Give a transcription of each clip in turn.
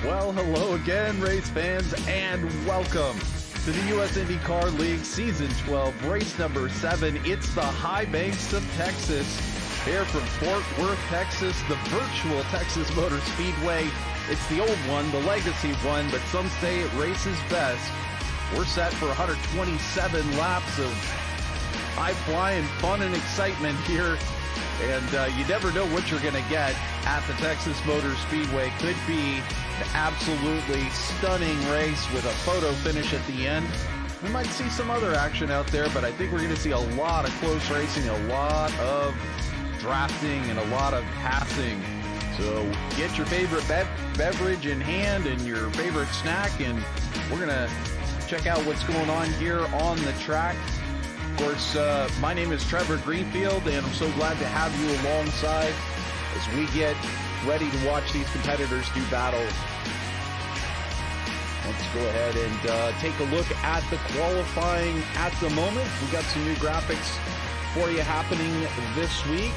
Well, hello again, race fans, and welcome to the US IndyCar League Season 12, race number 7. It's the high banks of Texas. Here from Fort Worth, Texas, the virtual Texas Motor Speedway. It's the old one, the legacy one, but some say it races best. We're set for 127 laps of high-flying fun and excitement here. And you never know what you're going to get at the Texas Motor Speedway. Could be an absolutely stunning race with a photo finish at the end. We might see some other action out there, but I think we're going to see a lot of close racing, a lot of drafting, and a lot of passing. So get your favorite beverage in hand and your favorite snack, and we're going to check out what's going on here on the track. Of course, my name is Trevor Greenfield, and I'm so glad to have you alongside as we get ready to watch these competitors do battle. Let's go ahead and take a look at the qualifying at the moment. We've got some new graphics for you happening this week.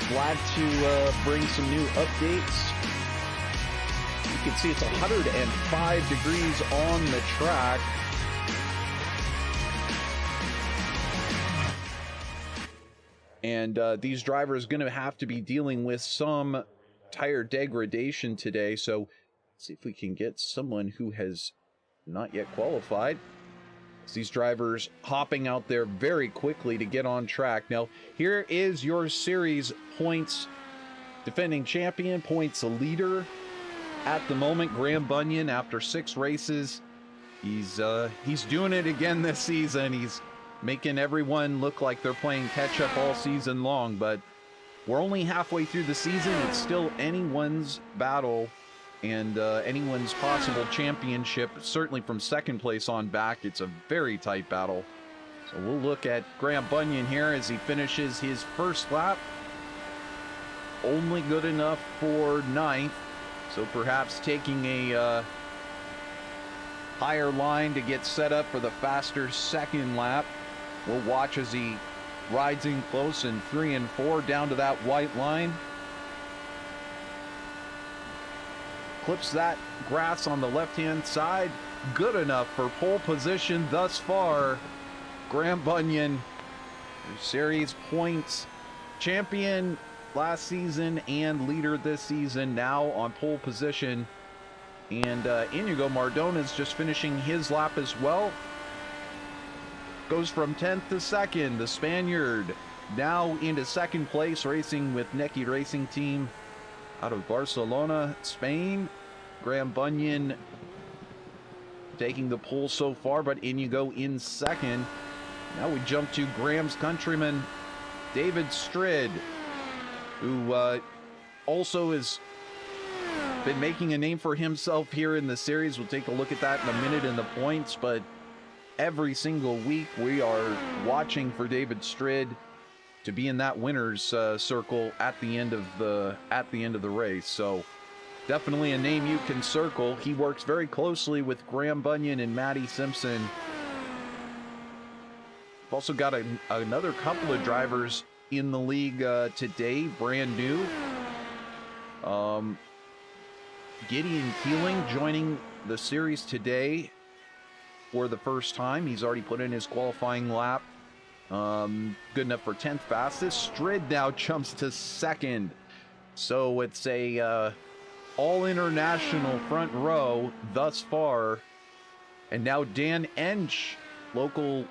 Glad to bring some new updates. You can see it's 105 degrees on the track. And these drivers are going to have to be dealing with some tire degradation today. So let's see if we can get someone who has not yet qualified. These drivers hopping out there very quickly to get on track. Now, here is your series points defending champion, points leader at the moment, Graham Bunyan. After 6 races, he's doing it again this season. He's making everyone look like they're playing catch-up all season long, but we're only halfway through the season. It's still anyone's battle and anyone's possible championship, certainly from second place on back. It's a very tight battle. So we'll look at Graham Bunyan here as he finishes his first lap. Only good enough for 9th, so perhaps taking a higher line to get set up for the faster second lap. We'll watch as he rides in close in 3 and 4 down to that white line. Clips that grass on the left-hand side. Good enough for pole position thus far. Graham Bunyan, series points champion last season and leader this season, now on pole position. And Iñigo Mardones just finishing his lap as well. Goes from 10th to 2nd. The Spaniard now into 2nd place, racing with Neki Racing Team out of Barcelona, Spain. Graham Bunyan taking the pole so far, but Iñigo in 2nd. Now we jump to Graham's countryman, David Strid, who also has been making a name for himself here in the series. We'll take a look at that in a minute in the points, but every single week we are watching for David Strid to be in that winner's circle at the end of the race. So definitely a name you can circle. He works very closely with Graham Bunyan and Matty Simpson. We've also got another couple of drivers in the league today, brand new. Gideon Keeling joining the series today for the first time. He's already put in his qualifying lap. Good enough for 10th fastest. Strid now jumps to 2nd. So it's a all-international front row thus far. And now Dan Ensch, local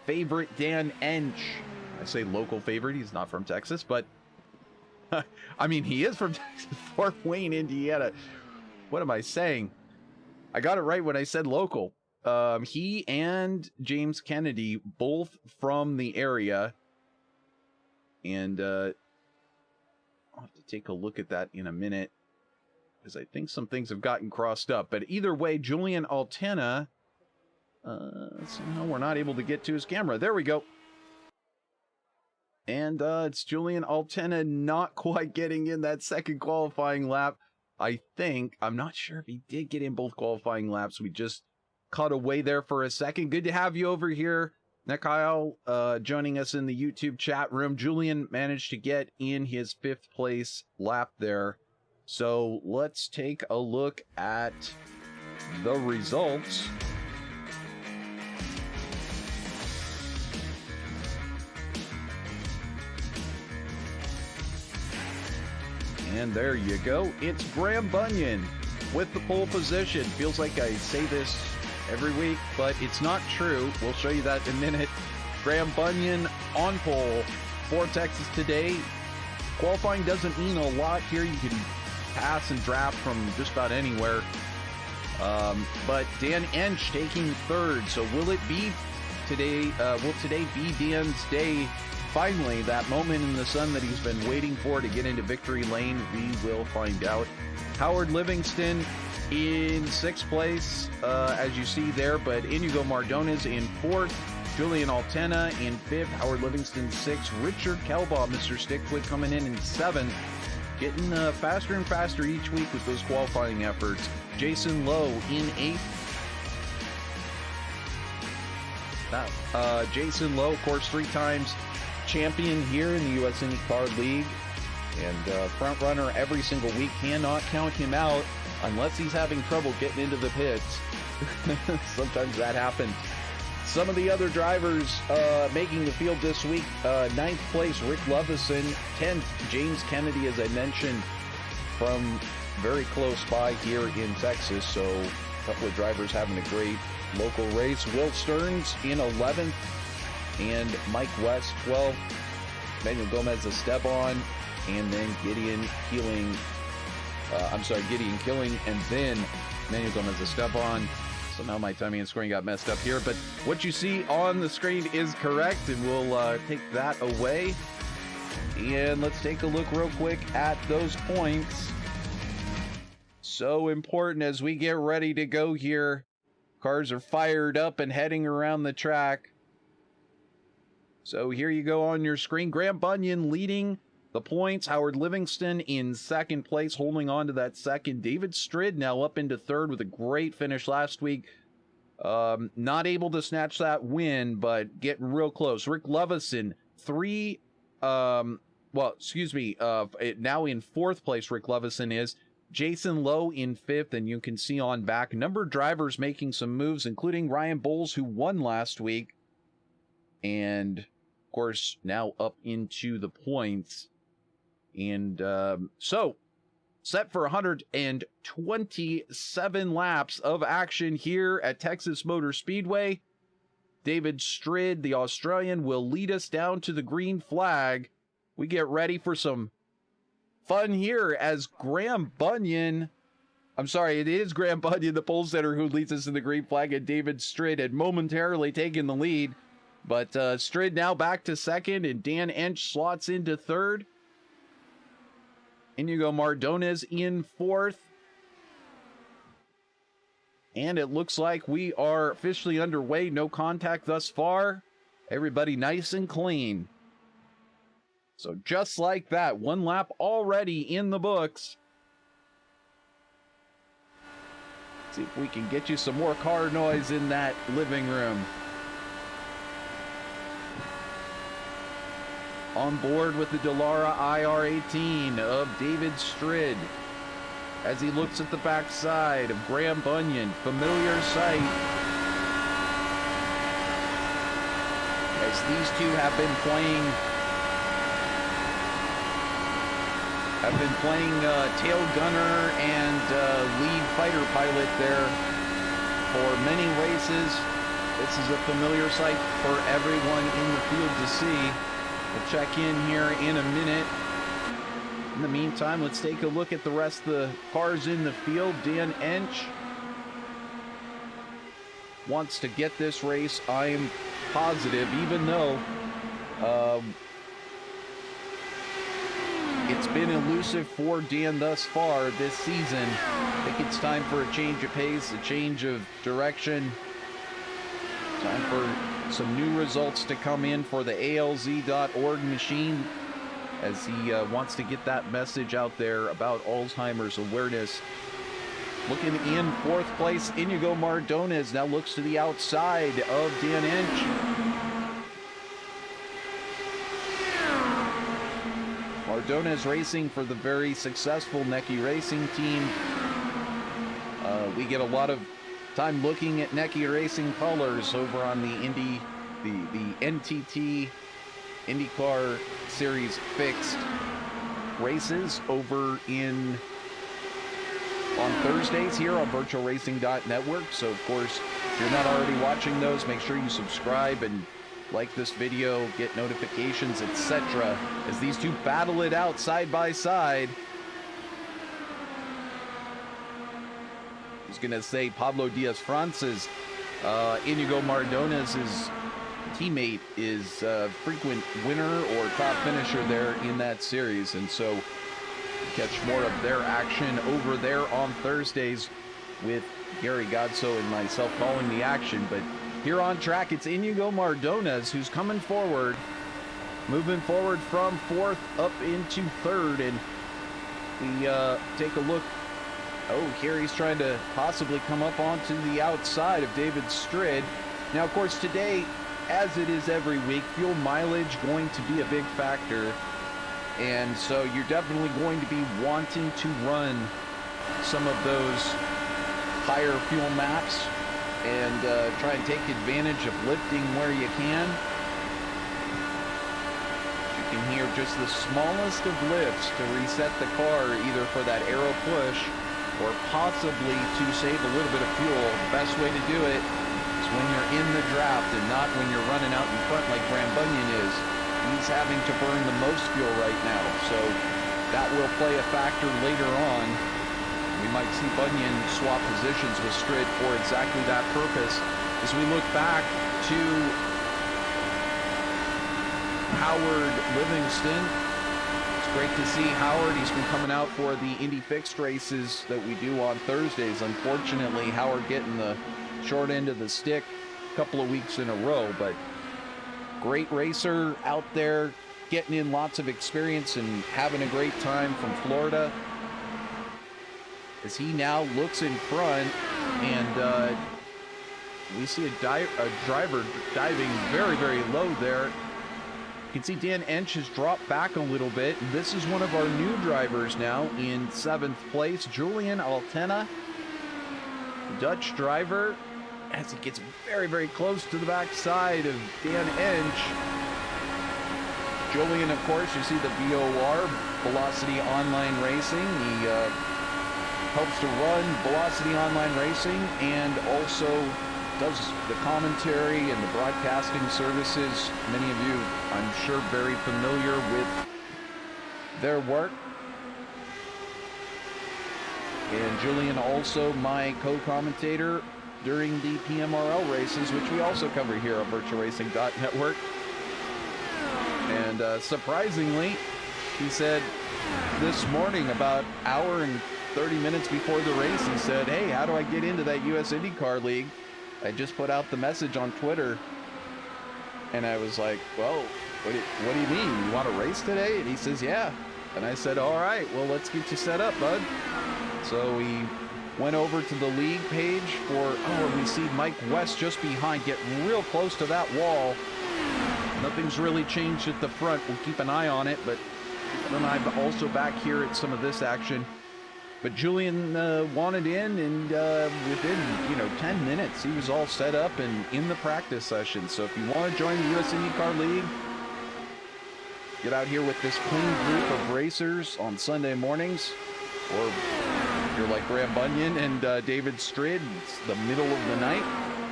favorite Dan Ensch. I say local favorite, he's not from Texas, but I mean, he is from Texas, Fort Wayne, Indiana. What am I saying? I got it right when I said local. He and James Kennedy, both from the area. And I'll have to take a look at that in a minute, because I think some things have gotten crossed up. But either way, Julian Altena, somehow we're not able to get to his camera. There we go. And it's Julian Altena not quite getting in that second qualifying lap. I think, I'm not sure if he did get in both qualifying laps. We just cut away there for a second. Good to have you over here, Mikhail, joining us in the YouTube chat room. Julian managed to get in his 5th place lap there. So let's take a look at the results. And there you go. It's Graham Bunyan with the pole position. Feels like I say this every week, but it's not true. We'll show you that in a minute. Graham Bunyan on pole for Texas today. Qualifying doesn't mean a lot here. You can pass and draft from just about anywhere. But Dan Ensch taking third. So will it be today? Will today be Dan's day? Finally, that moment in the sun that he's been waiting for to get into victory lane. We will find out. Howard Livingston in 6th place, as you see there, but Iñigo Mardones in 4th. Julian Altena in 5th. Howard Livingston 6th. Richard Kelbaugh, Mr. StickQuik, coming in 7th. Getting faster and faster each week with those qualifying efforts. Jason Lowe in 8th. Jason Lowe, of course, 3 times champion here in the US IndyCar League. And front runner every single week. Cannot count him out unless he's having trouble getting into the pits. Sometimes that happens. Some of the other drivers making the field this week. 9th place, Rick Lovison. 10th, James Kennedy, as I mentioned, from very close by here in Texas. So a couple of drivers having a great local race. Will Stearns in 11th. And Mike West, 12th. Manuel Gomez Esteban. And then Gideon Killing, and then Manuel Gomez Esteban. Somehow my timing and scoring got messed up here, but what you see on the screen is correct, and we'll take that away. And let's take a look real quick at those points. So important as we get ready to go here. Cars are fired up and heading around the track. So here you go on your screen. Graham Bunyan leading the points. Howard Livingston in 2nd place, holding on to that 2nd. David Strid now up into 3rd with a great finish last week. Not able to snatch that win, but getting real close. Rick Lovison, now in 4th place, Rick Lovison is. Jason Lowe in 5th, and you can see on back, number of drivers making some moves, including Ryan Bowles, who won last week. And, of course, now up into the points. And so, set for 127 laps of action here at Texas Motor Speedway. David Strid, the Australian, will lead us down to the green flag. We get ready for some fun here as Graham Bunyan, it is Graham Bunyan, the pole setter, who leads us to the green flag, and David Strid had momentarily taken the lead. But Strid now back to 2nd, and Dan Ensch slots into 3rd. Iñigo Mardones in 4th. And it looks like we are officially underway. No contact thus far. Everybody nice and clean. So just like that, 1 lap already in the books. See if we can get you some more car noise in that living room. On board with the Dallara IR-18 of David Strid as he looks at the backside of Graham Bunyan. Familiar sight as these two have been playing tail gunner and lead fighter pilot there for many races. This is a familiar sight for everyone in the field to see. We'll check in here in a minute. In the meantime, let's take a look at the rest of the cars in the field. Dan Ensch wants to get this race, I'm positive, even though it's been elusive for Dan thus far this season. I think it's time for a change of pace, a change of direction. Time for some new results to come in for the ALZ.org machine as he wants to get that message out there about Alzheimer's awareness. Looking in 4th place, Iñigo Mardones now looks to the outside of Dan Ensch. Mardones racing for the very successful Necky Racing team. We get a lot of time looking at Necky Racing colors over on the NTT IndyCar Series fixed races over on Thursdays here on VirtualRacing.Network. So of course, if you're not already watching those, make sure you subscribe and like this video, get notifications, etc. as these two battle it out side by side. I was gonna say Pablo Diaz-France's Iñigo Mardones' teammate is a frequent winner or top finisher there in that series, and so catch more of their action over there on Thursdays with Gary Godso and myself calling the action. But here on track, it's Iñigo Mardones who's coming forward, moving forward from fourth up into third, and we take a look. Oh, here he's trying to possibly come up onto the outside of David Strid. Now, of course, today, as it is every week, fuel mileage going to be a big factor. And so you're definitely going to be wanting to run some of those higher fuel maps and try and take advantage of lifting where you can. You can hear just the smallest of lifts to reset the car, either for that aero push or possibly to save a little bit of fuel. The best way to do it is when you're in the draft and not when you're running out in front like Graham Bunyan is. He's having to burn the most fuel right now, so that will play a factor later on. We might see Bunyan swap positions with Strid for exactly that purpose. As we look back to Howard Livingston, it's great to see Howard. He's been coming out for the Indy Fixed races that we do on Thursdays. Unfortunately, Howard getting the short end of the stick a couple of weeks in a row, but great racer out there, getting in lots of experience and having a great time from Florida. As he now looks in front, and we see a driver diving very, very low there. You can see Dan Ensch has dropped back a little bit. This is one of our new drivers now in 7th place, Julian Altena, Dutch driver, as he gets very, very close to the backside of Dan Ensch. Julian, of course, you see the VOR, Velocity Online Racing. He helps to run Velocity Online Racing and also does the commentary and the broadcasting services. Many of you, I'm sure, very familiar with their work. And Julian also my co-commentator during the PMRL races, which we also cover here on VirtualRacing.Network. And surprisingly, he said this morning, about an hour and 30 minutes before the race, he said, hey, how do I get into that US IndyCar League? I just put out the message on Twitter. And I was like, well, what do you mean? You want to race today? And he says, yeah. And I said, all right, well, let's get you set up, bud. So we went over to the league page for, oh, we see Mike West just behind, get real close to that wall. Nothing's really changed at the front. We'll keep an eye on it, but keep an eye also back here at some of this action. But Julian wanted in, and within 10 minutes, he was all set up and in the practice session. So if you want to join the US IndyCar League, get out here with this clean group of racers on Sunday mornings, or if you're like Graham Bunyan and David Strid, it's the middle of the night.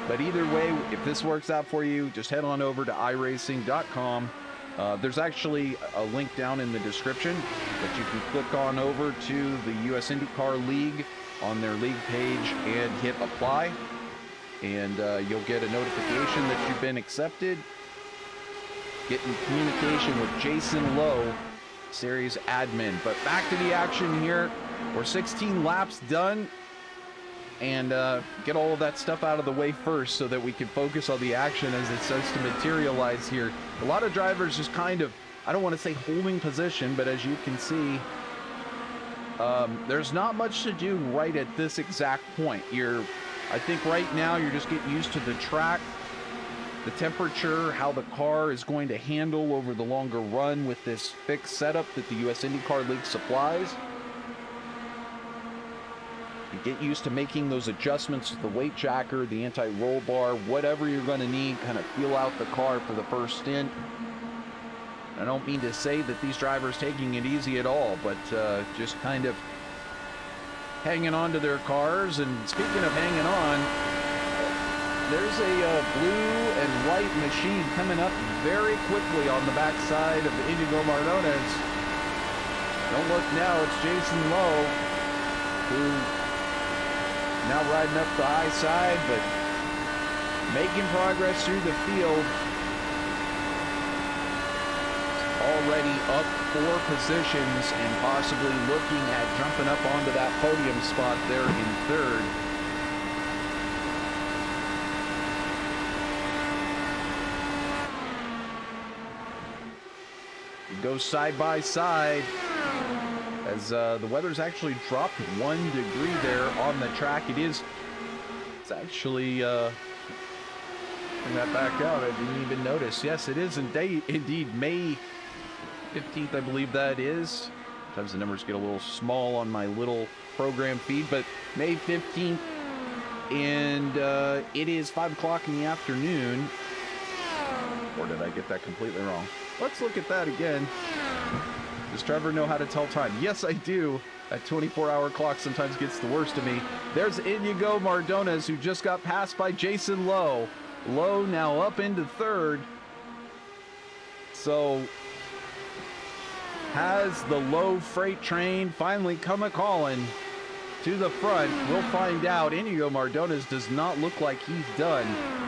But either way, if this works out for you, just head on over to iRacing.com. There's actually a link down in the description that you can click on over to the US IndyCar League on their league page and hit apply. And you'll get a notification that you've been accepted. Get in communication with Jason Lowe, series admin. But back to the action here. We're 16 laps done. And get all of that stuff out of the way first so that we can focus on the action as it starts to materialize here. A lot of drivers just kind of, I don't want to say holding position, but as you can see, there's not much to do right at this exact point. I think right now you're just getting used to the track. the temperature, how the car is going to handle over the longer run with this fixed setup that the US IndyCar League supplies. You get used to making those adjustments to the weight jacker, the anti-roll bar, whatever you're going to need, kind of feel out the car for the first stint. I don't mean to say that these drivers taking it easy at all, but just kind of hanging on to their cars. And speaking of hanging on, there's a blue and white machine coming up very quickly on the backside of Iñigo Mardones. Don't look now, it's Jason Lowe, who now riding up the high side, but making progress through the field. Already up 4 positions and possibly looking at jumping up onto that podium spot there in 3rd. It goes side by side as the weather's actually dropped 1 degree there on the track. It's actually bring that back out. I didn't even notice. Yes, it is indeed May 15th, I believe that is. Sometimes the numbers get a little small on my little program feed, but May 15th, and it is 5 o'clock in the afternoon. Or did I get that completely wrong? Let's look at that again. Does Trevor know how to tell time? Yes, I do. That 24-hour clock sometimes gets the worst of me. There's Iñigo Mardones, who just got passed by Jason Lowe. Lowe now up into 3rd. So, has the Lowe freight train finally come a-calling to the front? We'll find out. Iñigo Mardones does not look like he's done.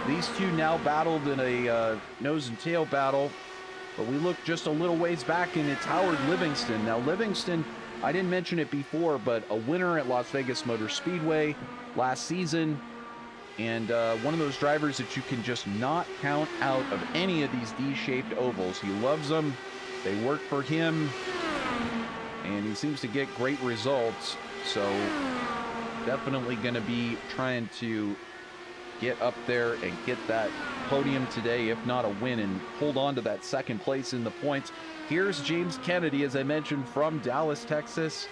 These two now battled in a nose and tail battle. But we look just a little ways back, and it's Howard Livingston. Now, Livingston, I didn't mention it before, but a winner at Las Vegas Motor Speedway last season. And one of those drivers that you can just not count out of any of these D-shaped ovals. He loves them. They work for him. And he seems to get great results. So definitely going to be trying to get up there and get that podium today, if not a win, and hold on to that 2nd place in the points. Here's James Kennedy, as I mentioned, from Dallas, Texas.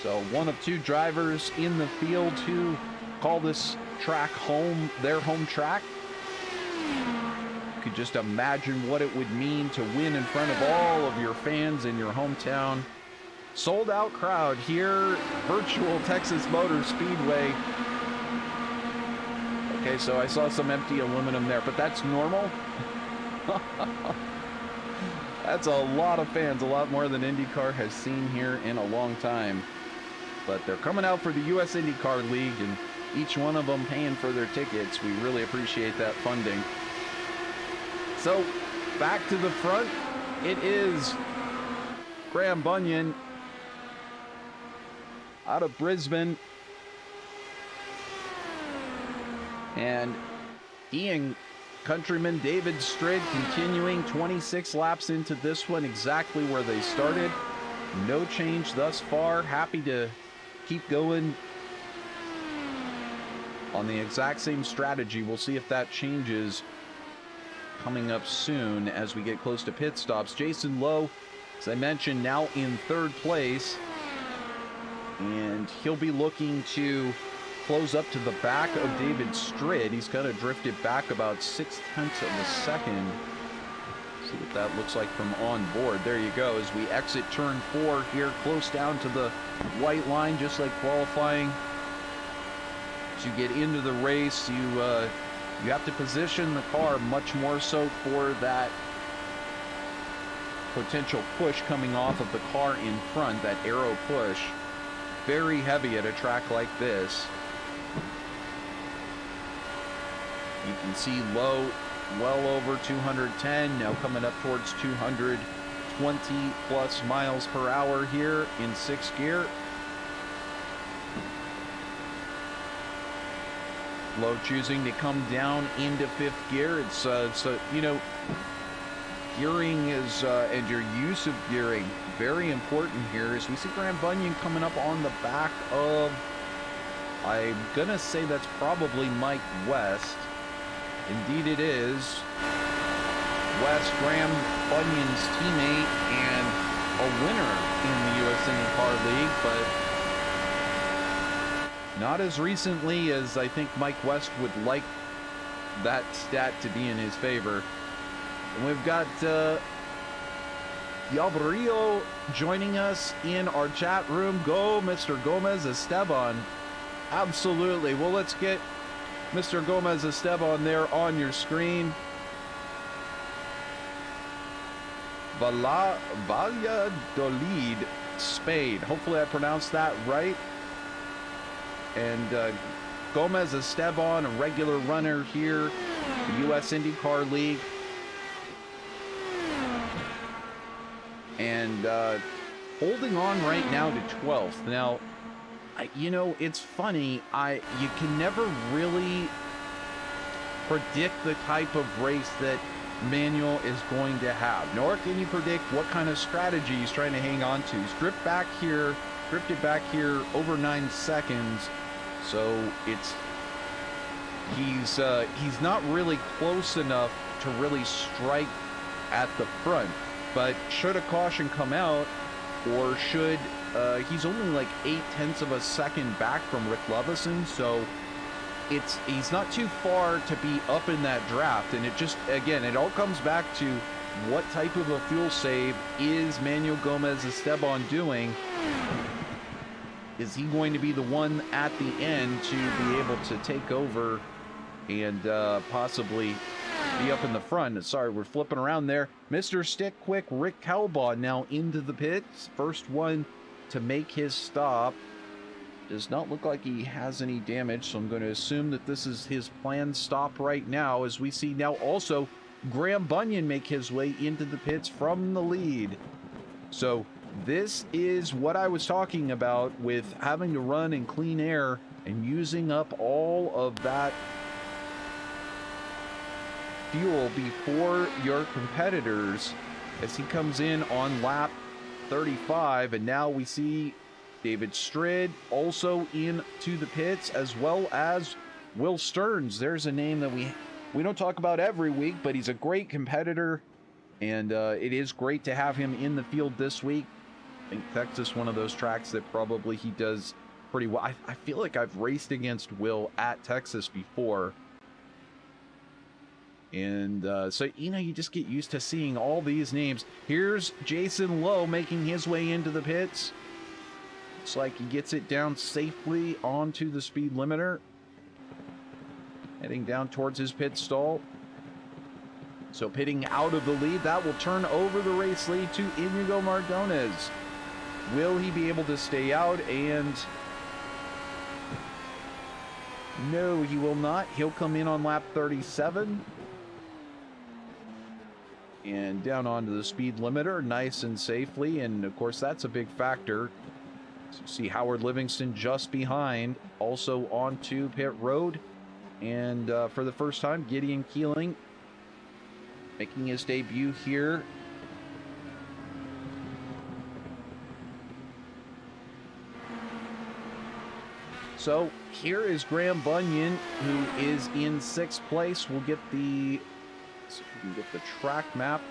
So one of 2 drivers in the field who call this track home, their home track. You could just imagine what it would mean to win in front of all of your fans in your hometown. Sold out crowd here, virtual Texas Motor Speedway. Okay, so I saw some empty aluminum there, but that's normal. That's a lot of fans, a lot more than IndyCar has seen here in a long time. But they're coming out for the US IndyCar League, and each one of them paying for their tickets. We really appreciate that funding. So, back to the front, it is Graham Bunyan out of Brisbane. And Ian countryman David Stridd continuing 26 laps into this one, exactly where they started. No change thus far. Happy to keep going on the exact same strategy. We'll see if that changes coming up soon as we get close to pit stops. Jason Lowe, as I mentioned, now in 3rd place. And he'll be looking to close up to the back of David Stridd. He's kind of drifted back about 0.6 of a second. See what that looks like from on board. There you go, as we exit turn 4 here, close down to the white line, just like qualifying. As you get into the race, you have to position the car much more so for that potential push coming off of the car in front, that aero push. Very heavy at a track like this. You can see Lowe well over 210, now coming up towards 220 plus miles per hour here in 6th gear. Lowe choosing to come down into 5th gear. It's so you know, gearing is and your use of gearing very important here. As we see Graham Bunyan coming up on the back of, I'm gonna say that's probably Mike West. Indeed it is. West, Graham Bunyan's teammate and a winner in the US IndyCar League, but not as recently as I think Mike West would like that stat to be in his favor. And we've got Yalvarillo joining us in our chat room. Go, Mr. Gomez Esteban. Absolutely. Well, let's get Mr. Gomez Esteban there on your screen. Valladolid, Spain. Hopefully I pronounced that right. And Gomez Esteban, a regular runner here, the US IndyCar League. And holding on right now to 12th. Now, you know, it's funny. You can never really predict the type of race that Manuel is going to have, nor can you predict what kind of strategy he's trying to hang on to. He's drifted back here over 9 seconds, so he's not really close enough to really strike at the front. But should a caution come out, or should he's only like 0.8 of a second back from Rick Lovison, so he's not too far to be up in that draft. And it just, again, it all comes back to what type of a fuel save is Manuel Gomez Esteban doing. Is he going to be the one at the end to be able to take over and possibly be up in the front? Sorry, we're flipping around there. Mr. StickQuik, Rick Kelbaugh now into the pits. First one to make his stop. Does not look like he has any damage, so I'm going to assume that this is his planned stop right now, as we see now also Graham Bunyan make his way into the pits from the lead. So this is what I was talking about with having to run in clean air and using up all of that fuel before your competitors, as he comes in on lap 35. And now we see David Strid also into the pits, as well as Will Stearns. There's a name that we don't talk about every week, but he's a great competitor, and it is great to have him in the field this week. I think Texas, one of those tracks that probably he does pretty well. I feel like I've raced against Will at Texas before. And so, you know, you just get used to seeing all these names. Here's Jason Lowe making his way into the pits. Looks like he gets it down safely onto the speed limiter. Heading down towards his pit stall. So pitting out of the lead, that will turn over the race lead to Iñigo Mardones. Will he be able to stay out? And no, he will not. He'll come in on lap 37. And down onto the speed limiter, nice and safely. And of course, that's a big factor. So you see Howard Livingston just behind, also onto pit road. And for the first time, Gideon Keeling making his debut here. So here is Graham Bunyan, who is in 6th place. We'll get the, so we can get the track map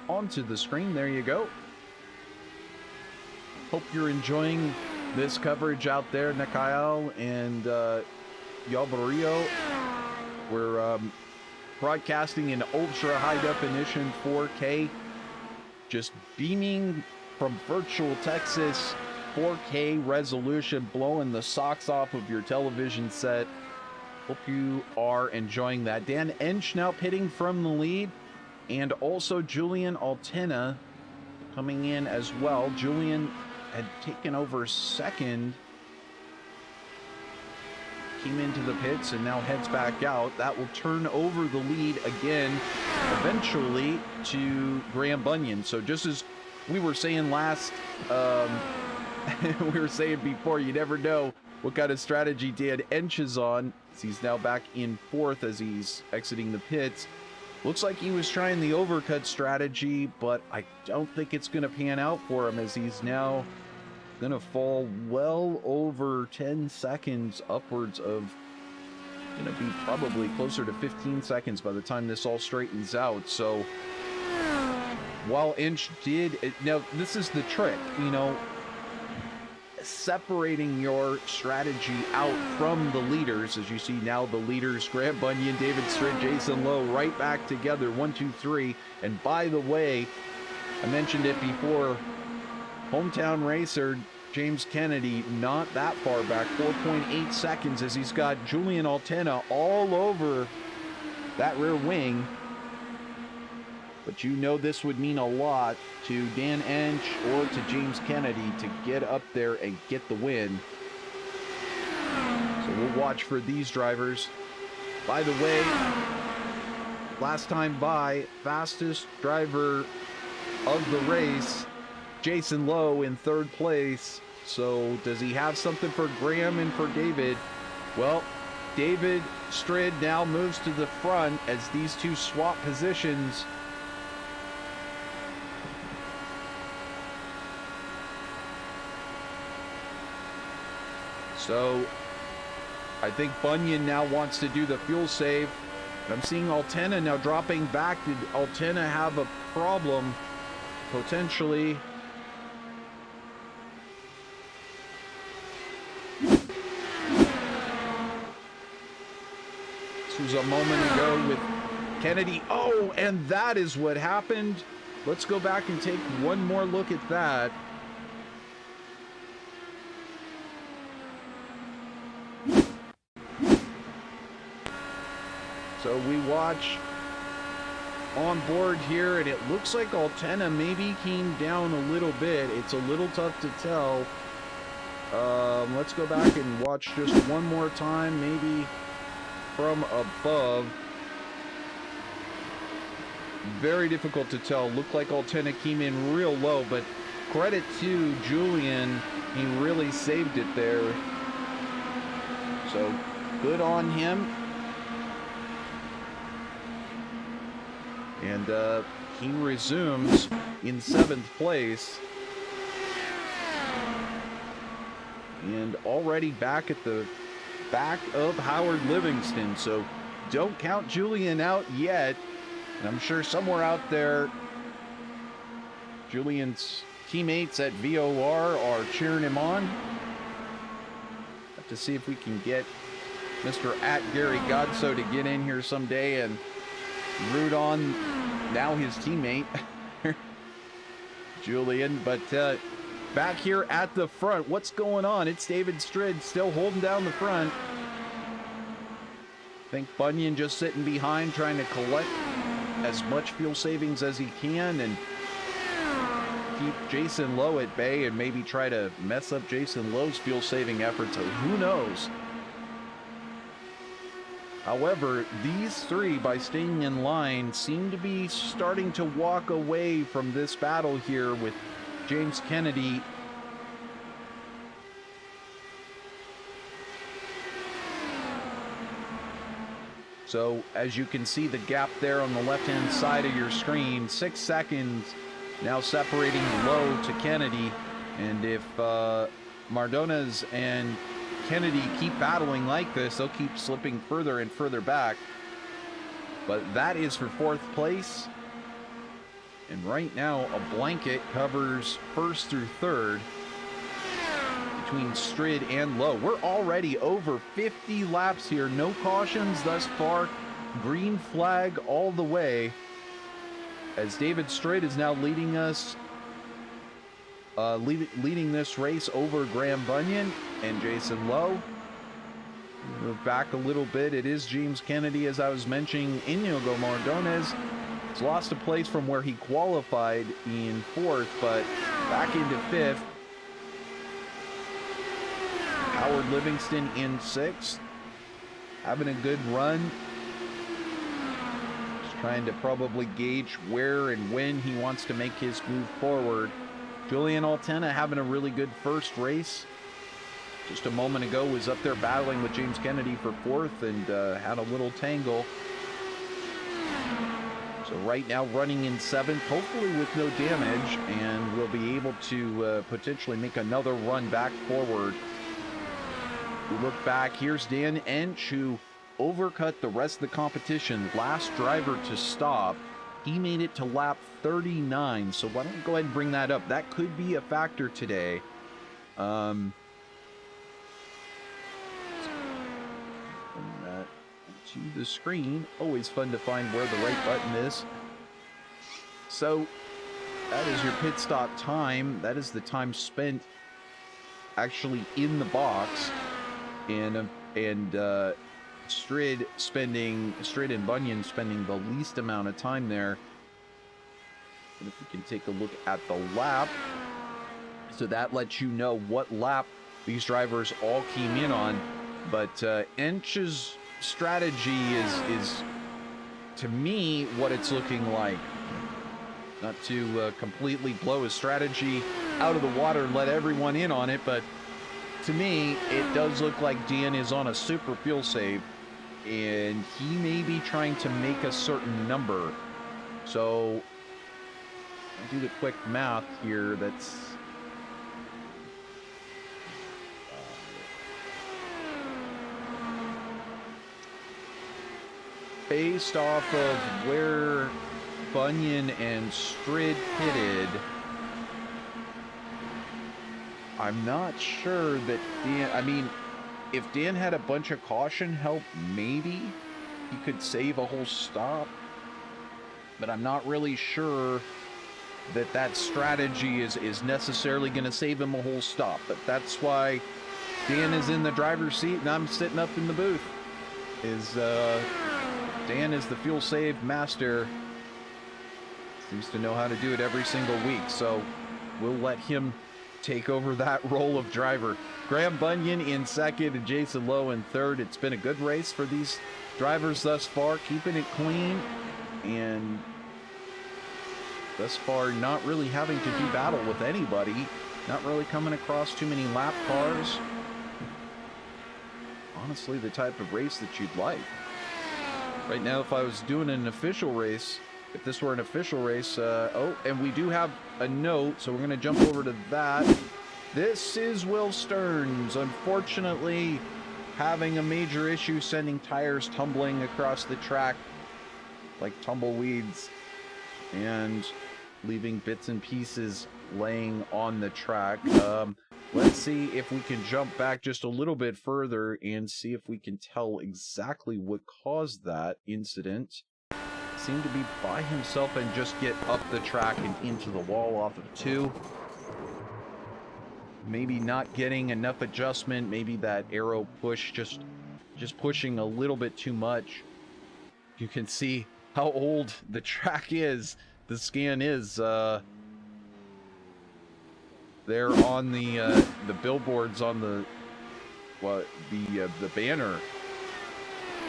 onto the screen. There you go. Hope you're enjoying this coverage out there, Nakael and Yalvarillo. We're broadcasting in ultra high definition 4K, just beaming from virtual Texas, 4K resolution, blowing the socks off of your television set. Hope you are enjoying that. Dan Ensch now pitting from the lead, and also Julian Altena coming in as well. Julian had taken over second, came into the pits, and now heads back out. That will turn over the lead again, eventually, to Graham Bunyan. So just as we were saying last, we were saying before, you never know what kind of strategy Dan Ensch is on. He's now back in 4th as he's exiting the pits. Looks like he was trying the overcut strategy, but I don't think it's going to pan out for him, as he's now going to fall well over 10 seconds, upwards of going to be probably closer to 15 seconds by the time this all straightens out. So while Ensch did, now this is the trick, you know, separating your strategy out from the leaders. As you see now, the leaders, Graham Bunyan, David Stritt, Jason Lowe, right back together, 1, 2, 3. And by the way, I mentioned it before, hometown racer James Kennedy not that far back, 4.8 seconds, as he's got Julian Altena all over that rear wing. But you know this would mean a lot to Dan Ensch or to James Kennedy to get up there and get the win. So we'll watch for these drivers. By the way, last time by, fastest driver of the race, Jason Lowe in 3rd place. So does he have something for Graham and for David? Well, David Stritt now moves to the front as these two swap positions. So I think Bunyan now wants to do the fuel save. I'm seeing Altena now dropping back. Did Altena have a problem? Potentially. This was a moment ago with Kennedy. Oh, and that is what happened. Let's go back and take one more look at that. So we watch on board here, and it looks like Altena maybe came down a little bit. It's a little tough to tell. Let's go back and watch just one more time, maybe from above. Very difficult to tell. Looked like Altena came in real low, but credit to Julian. He really saved it there. So good on him. And he resumes in 7th place. And already back at the back of Howard Livingston. So don't count Julian out yet. And I'm sure somewhere out there, Julian's teammates at VOR are cheering him on. Have to see if we can get Mr. Gary Godso to get in here someday and root on now his teammate Julian. But back here at the front, what's going on? It's David Stritt still holding down the front. I think Bunyan just sitting behind trying to collect as much fuel savings as he can and keep Jason Lowe at bay and maybe try to mess up Jason Lowe's fuel saving efforts. Who knows? However, these three, by staying in line, seem to be starting to walk away from this battle here with James Kennedy. So, as you can see, the gap there on the left-hand side of your screen, 6 seconds now separating Lowe to Kennedy. And if Mardones and Kennedy keep battling like this, they'll keep slipping further and further back. But that is for 4th place. And right now, a blanket covers 1st through 3rd between Stritt and Lowe. We're already over 50 laps here. No cautions thus far. Green flag all the way. As David Stritt is now leading us, leading this race over Graham Bunyan and Jason Lowe. Move back a little bit. It is James Kennedy, as I was mentioning. Iñigo Mardones has lost a place from where he qualified in 4th, but back into 5th. Howard Livingston in 6th. Having a good run. Just trying to probably gauge where and when he wants to make his move forward. Julian Altena having a really good first race. Just a moment ago was up there battling with James Kennedy for 4th and had a little tangle. So right now running in 7th, hopefully with no damage, and we'll be able to potentially make another run back forward. We look back, here's Dan Ensch, who overcut the rest of the competition. Last driver to stop. He made it to lap 39, so why don't we go ahead and bring that up? That could be a factor today. Bring that to the screen. Always fun to find where the right button is. So, that is your pit stop time. That is the time spent actually in the box. And Strid and Bunyan spending the least amount of time there. And if we can take a look at the lap, so that lets you know what lap these drivers all came in on. But Ensch's strategy is to me what it's looking like. Not to completely blow his strategy out of the water and let everyone in on it, but to me, it does look like Dan is on a super fuel save, and he may be trying to make a certain number. So, I'll do the quick math here. That's based off of where Bunyan and Strid pitted. I'm not sure that Dan, I mean, if Dan had a bunch of caution help, maybe he could save a whole stop. But I'm not really sure that that strategy is necessarily going to save him a whole stop. But that's why Dan is in the driver's seat and I'm sitting up in the booth. Dan is the fuel save master. Seems to know how to do it every single week. So we'll let him take over that role of driver. Graham Bunyan in second and Jason Lowe in third. It's been a good race for these drivers thus far, keeping it clean and thus far not really having to do battle with anybody, not really coming across too many lap cars. Honestly, the type of race that you'd like. Right now, if I was doing an official race, if this were an official race, oh, and we do have a note, so we're going to jump over to that. This is Will Stearns, unfortunately having a major issue sending tires tumbling across the track like tumbleweeds and leaving bits and pieces laying on the track. Let's see if we can jump back just a little bit further and see if we can tell exactly what caused that incident. Seemed to be by himself and just get up the track and into the wall off of 2. Maybe not getting enough adjustment, maybe that arrow push just pushing a little bit too much. You can see how old the track is, the scan is. There on the billboards on the banner.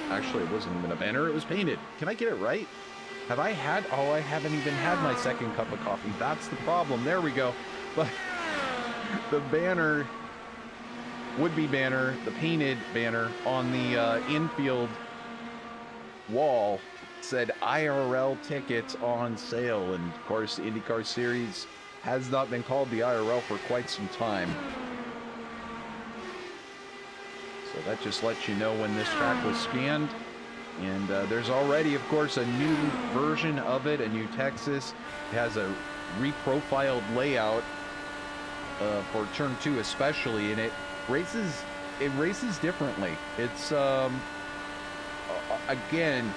Actually, it wasn't even a banner, it was painted. Can I get it right? Have I had... Oh, I haven't even had my second cup of coffee. That's the problem. There we go. But the banner, would-be banner, the painted banner on the infield wall said IRL tickets on sale. And, of course, the IndyCar Series has not been called the IRL for quite some time. So that just lets you know when this track was scanned. And there's already, of course, a new version of it, a new Texas. It has a reprofiled layout for Turn 2 especially, and it races differently. It's, again,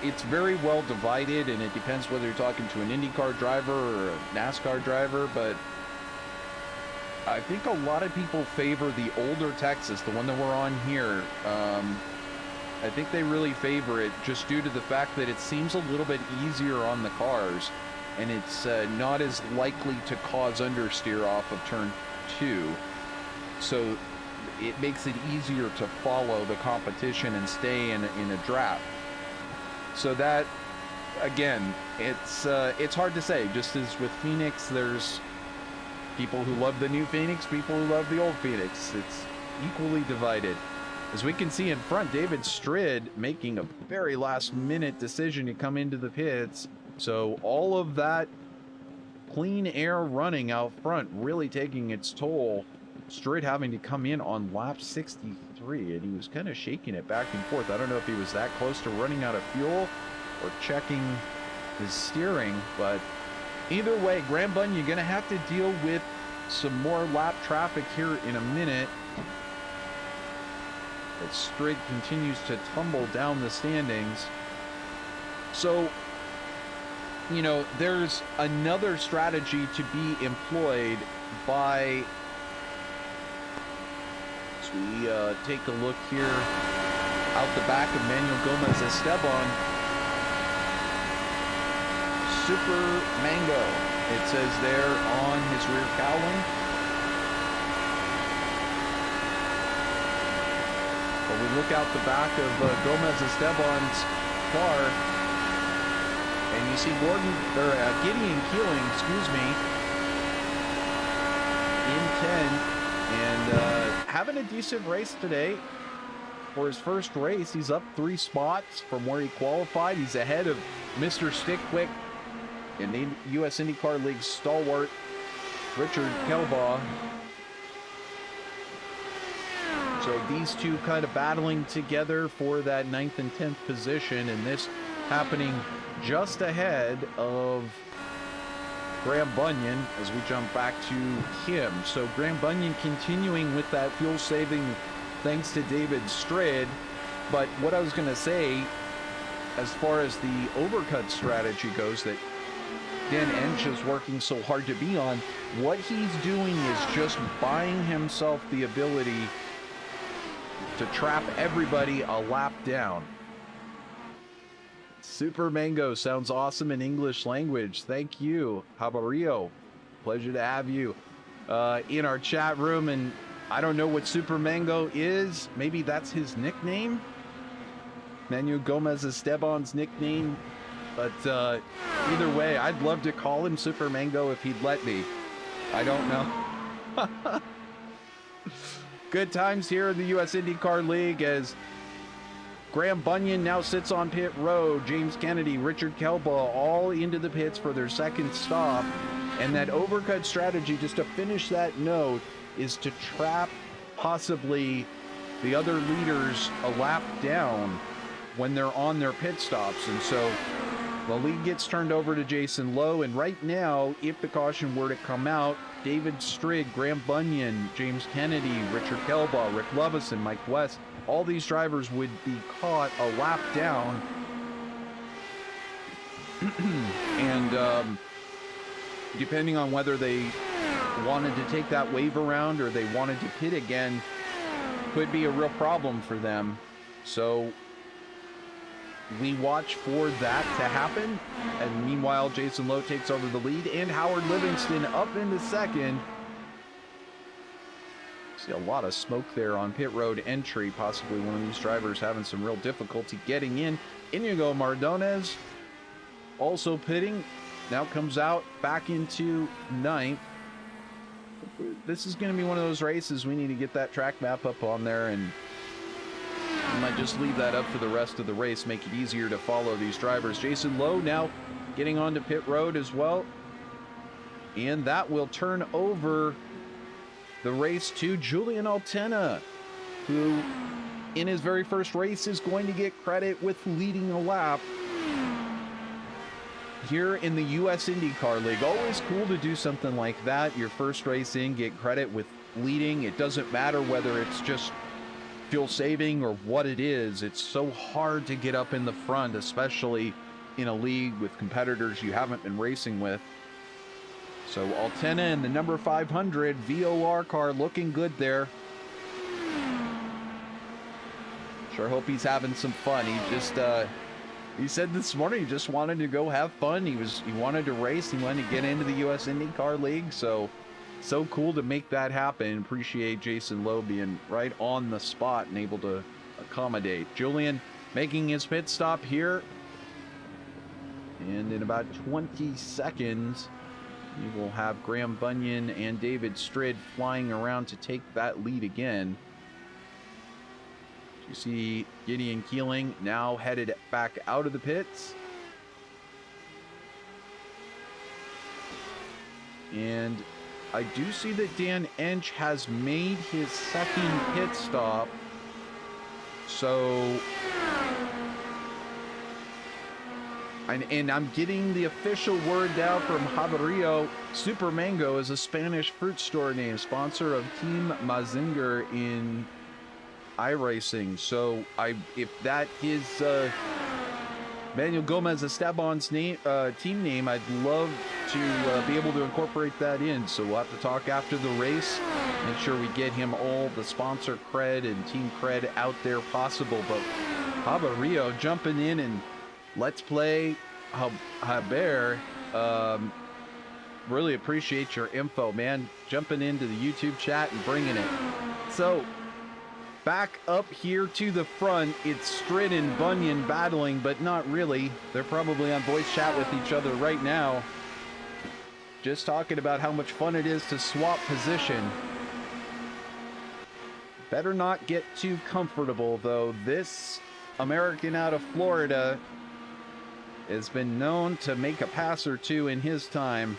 it's very well divided, and it depends whether you're talking to an IndyCar driver or a NASCAR driver, but I think a lot of people favor the older Texas, the one that we're on here. I think they really favor it just due to the fact that it seems a little bit easier on the cars, and it's not as likely to cause understeer off of Turn 2. So it makes it easier to follow the competition and stay in a draft. So that, again, it's hard to say. Just as with Phoenix, there's people who love the new Phoenix, people who love the old Phoenix. It's equally divided. As we can see in front, David Strid making a very last-minute decision to come into the pits. So all of that clean air running out front really taking its toll. Strid having to come in on lap 63, and he was kind of shaking it back and forth. I don't know if he was that close to running out of fuel or checking his steering, but either way, Graham Bunyan, you're going to have to deal with some more lap traffic here in a minute. As Strid continues to tumble down the standings. So, you know, there's another strategy to be employed by, as we take a look here out the back of Manuel Gomez Esteban. Super Mango, it says there on his rear cowling. But we look out the back of Gomez Esteban's car, and you see Gideon Keeling, excuse me, in 10, and having a decent race today. For his first race, he's up 3 spots from where he qualified. He's ahead of Mr. StickQuik in the US IndyCar League stalwart, Richard Kelbaugh. So these two kind of battling together for that 9th and 10th position, and this happening just ahead of Graham Bunyan as we jump back to him. So Graham Bunyan continuing with that fuel saving thanks to David Strid. But what I was going to say, as far as the overcut strategy goes that Dan Ensch is working so hard to be on, what he's doing is just buying himself the ability to trap everybody a lap down. Super Mango sounds awesome in English language. Thank you, Habario. Pleasure to have you in our chat room. And I don't know what Super Mango is. Maybe that's his nickname. Manuel Gomez Esteban's nickname. But either way, I'd love to call him Super Mango if he'd let me. I don't know. Good times here in the US IndyCar League as Graham Bunyan now sits on pit road. James Kennedy, Richard Kelbaugh, all into the pits for their second stop. And that overcut strategy, just to finish that note, is to trap possibly the other leaders a lap down when they're on their pit stops. And so the lead gets turned over to Jason Lowe. And right now, if the caution were to come out, David Strid, Graham Bunyan, James Kennedy, Richard Kelbaugh, Rick Lovison, Mike West, all these drivers would be caught a lap down. And depending on whether they wanted to take that wave around or they wanted to pit again, could be a real problem for them. So we watch for that to happen. And meanwhile, Jason Lowe takes over the lead, and Howard Livingston up into second. See a lot of smoke there on pit road entry. Possibly one of these drivers having some real difficulty getting in. Iñigo Mardones also pitting. Now comes out back into 9th. This is going to be one of those races we need to get that track map up on there, and I might just leave that up for the rest of the race, make it easier to follow these drivers. Jason Lowe now getting onto pit road as well, and that will turn over the race to Julian Altena, who in his very first race is going to get credit with leading a lap here in the US IndyCar League. Always cool to do something like that. Your first race in, get credit with leading. It doesn't matter whether it's just fuel saving or what it is. It's so hard to get up in the front, especially in a league with competitors you haven't been racing with. So Altena in the number 500 VOR car looking good there. Sure hope he's having some fun. He just he said this morning he just wanted to go have fun. He wanted to race. He wanted to get into the US IndyCar League. So cool to make that happen. Appreciate Jason Lowe being right on the spot and able to accommodate. Julian making his pit stop here. And in about 20 seconds, we will have Graham Bunyan and David Strid flying around to take that lead again. You see Gideon Keeling now headed back out of the pits. And I do see that Dan Ensch has made his second pit stop. So, and I'm getting the official word now from Javier. Super Mango is a Spanish fruit store name, sponsor of Team Mazinger in iRacing. So if that is Manuel Gomez Esteban's name, team name, I'd love to be able to incorporate that in. So we'll have to talk after the race, make sure we get him all the sponsor cred and team cred out there possible. But Javier jumping in and let's play Javier. Really appreciate your info, man. Jumping into the YouTube chat and bringing it. So back up here to the front, it's Strid and Bunyan battling, but not really. They're probably on voice chat with each other right now. Just talking about how much fun it is to swap position. Better not get too comfortable, though. This American out of Florida has been known to make a pass or two in his time.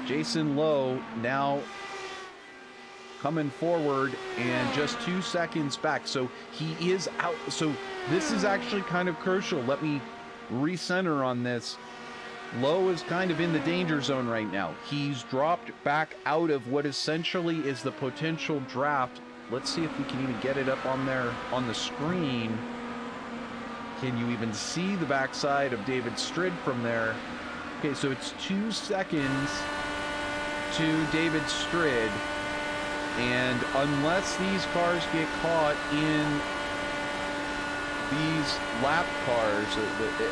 Jason Lowe now coming forward and just 2 seconds back. So he is out. So this is actually kind of crucial. Let me recenter on this. Lowe is kind of in the danger zone right now. He's dropped back out of what essentially is the potential draft. Let's see if we can even get it up on there on the screen. Can you even see the backside of David Strid from there? Okay, so it's 2 seconds to David Strid. And unless these cars get caught in these lap cars,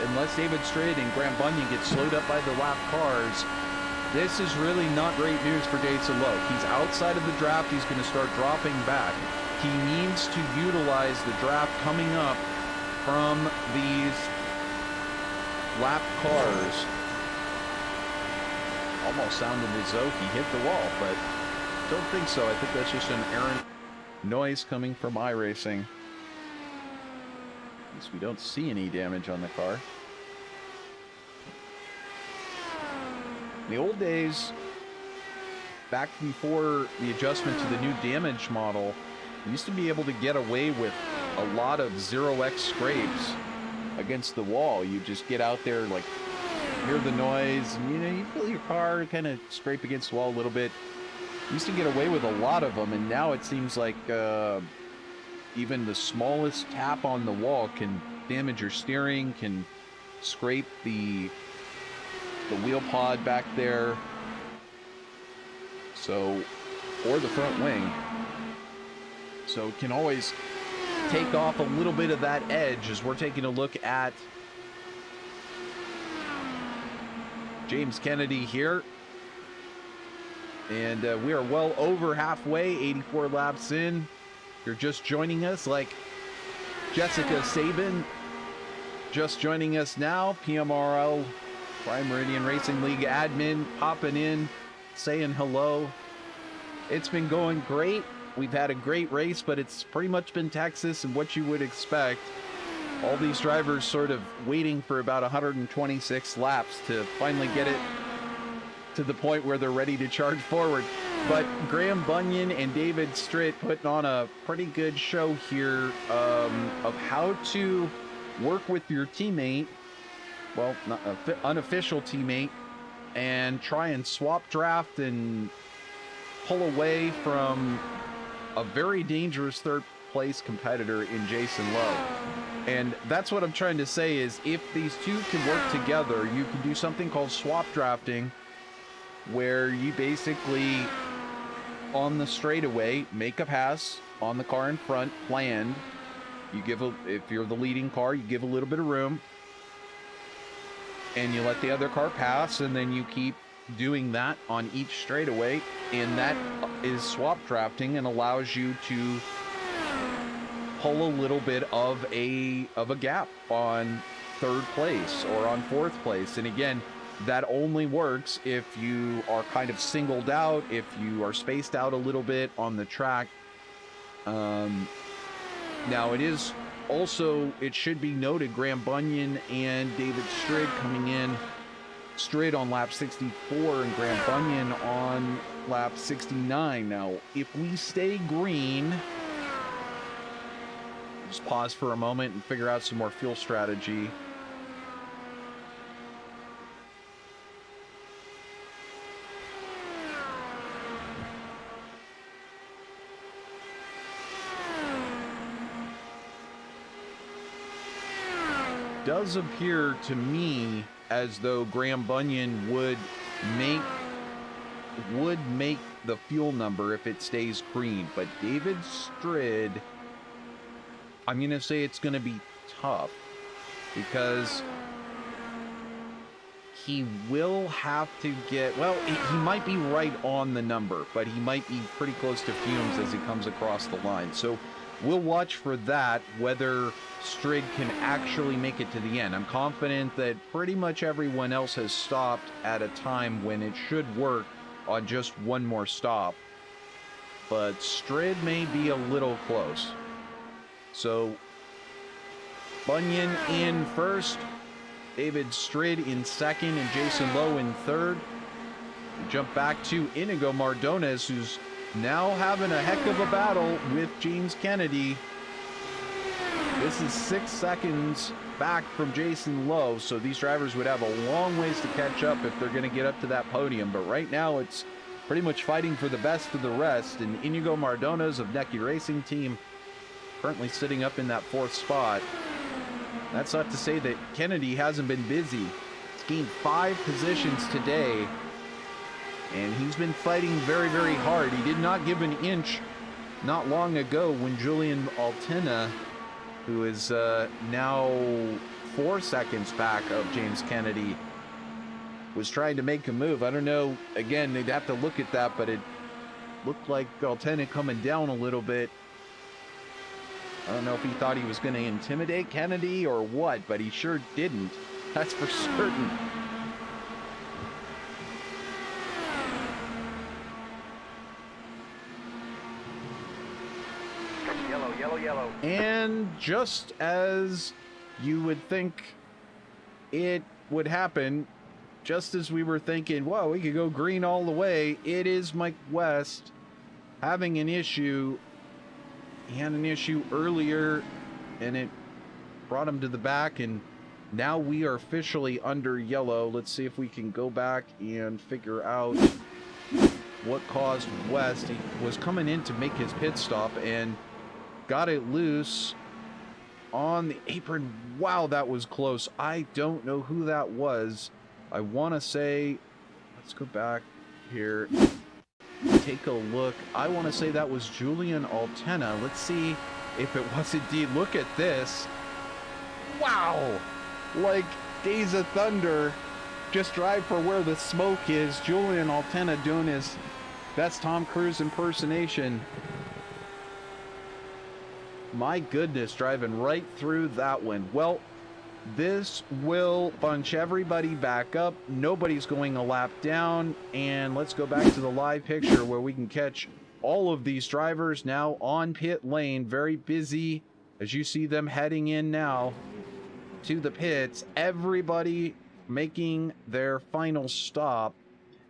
unless David Strid and Graham Bunyan get slowed up by the lap cars, this is really not great news for Jason Lowe. He's outside of the draft. He's going to start dropping back. He needs to utilize the draft coming up from these lap cars. Almost sounded as though he hit the wall, but don't think so. I think that's just an errant noise coming from iRacing. At least we don't see any damage on the car. In the old days, back before the adjustment to the new damage model, you used to be able to get away with a lot of 0x scrapes against the wall. You just get out there, like, hear the noise, and, you know, you feel your car kind of scrape against the wall a little bit. You used to get away with a lot of them, and now it seems like even the smallest tap on the wall can damage your steering, can scrape the wheel pod back there, so, or the front wing. So it can always take off a little bit of that edge as we're taking a look at James Kennedy here. And we are well over halfway, 84 laps in. You're just joining us, like Jessica Sabin just joining us now. PMRL, Prime Meridian Racing League admin, popping in, saying hello. It's been going great. We've had a great race, but it's pretty much been Texas and what you would expect. All these drivers sort of waiting for about 126 laps to finally get it to the point where they're ready to charge forward. But Graham Bunyan and David Strid putting on a pretty good show here of how to work with your teammate, well, not unofficial teammate, and try and swap draft and pull away from a very dangerous third place competitor in Jason Lowe. And that's what I'm trying to say is if these two can work together, you can do something called swap drafting, where you basically on the straightaway make a pass on the car in front, planned. You give if you're the leading car, you give a little bit of room and you let the other car pass, and then you keep doing that on each straightaway, and that is swap drafting and allows you to pull a little bit of a gap on third place or on fourth place. And again, that only works if you are kind of singled out, if you are spaced out a little bit on the track. Now it is also, it should be noted, Graham Bunyan and David Strid coming in Strid on lap 64 and Graham Bunyan on lap 69. Now, if we stay green, just pause for a moment and figure out some more fuel strategy. Does appear to me as though Graham Bunyan would make the fuel number if it stays green, but David Strid, I'm gonna say it's gonna be tough because he will have to get, well, he might be right on the number, but he might be pretty close to fumes as he comes across the line. So we'll watch for that, whether Strid can actually make it to the end. I'm confident that pretty much everyone else has stopped at a time when it should work on just one more stop. But Strid may be a little close. So Bunyan in first, David Strid in second, and Jason Lowe in third. We jump back to Iñigo Mardones, who's now having a heck of a battle with James Kennedy. This is 6 seconds back from Jason Lowe, so these drivers would have a long ways to catch up if they're going to get up to that podium. But right now, it's pretty much fighting for the best of the rest. And Iñigo Mardones of Necky Racing Team currently sitting up in that 4th spot. That's not to say that Kennedy hasn't been busy. He's gained 5 positions today, and he's been fighting very, very hard. He did not give an inch not long ago when Julian Altena, who is now 4 seconds back of James Kennedy, was trying to make a move. I don't know, again, they'd have to look at that, but it looked like Altena coming down a little bit. I don't know if he thought he was going to intimidate Kennedy or what, but he sure didn't. That's for certain. Yellow, yellow, yellow. And just as you would think it would happen, just as we were thinking, well, we could go green all the way, it is Mike West having an issue. He had an issue earlier, and it brought him to the back, and now we are officially under yellow. Let's see if we can go back and figure out what caused West. He was coming in to make his pit stop and got it loose on the apron. Wow, that was close. I don't know who that was. I want to say, let's go back here. Take a look. I want to say that was Julian Altena. Let's see if it was indeed. Look at this. Wow. Like Days of Thunder. Just drive for where the smoke is. Julian Altena doing his best Tom Cruise impersonation. My goodness, driving right through that one. Well, this will bunch everybody back up. Nobody's going a lap down. And let's go back to the live picture where we can catch all of these drivers now on pit lane. Very busy as you see them heading in now to the pits. Everybody making their final stop.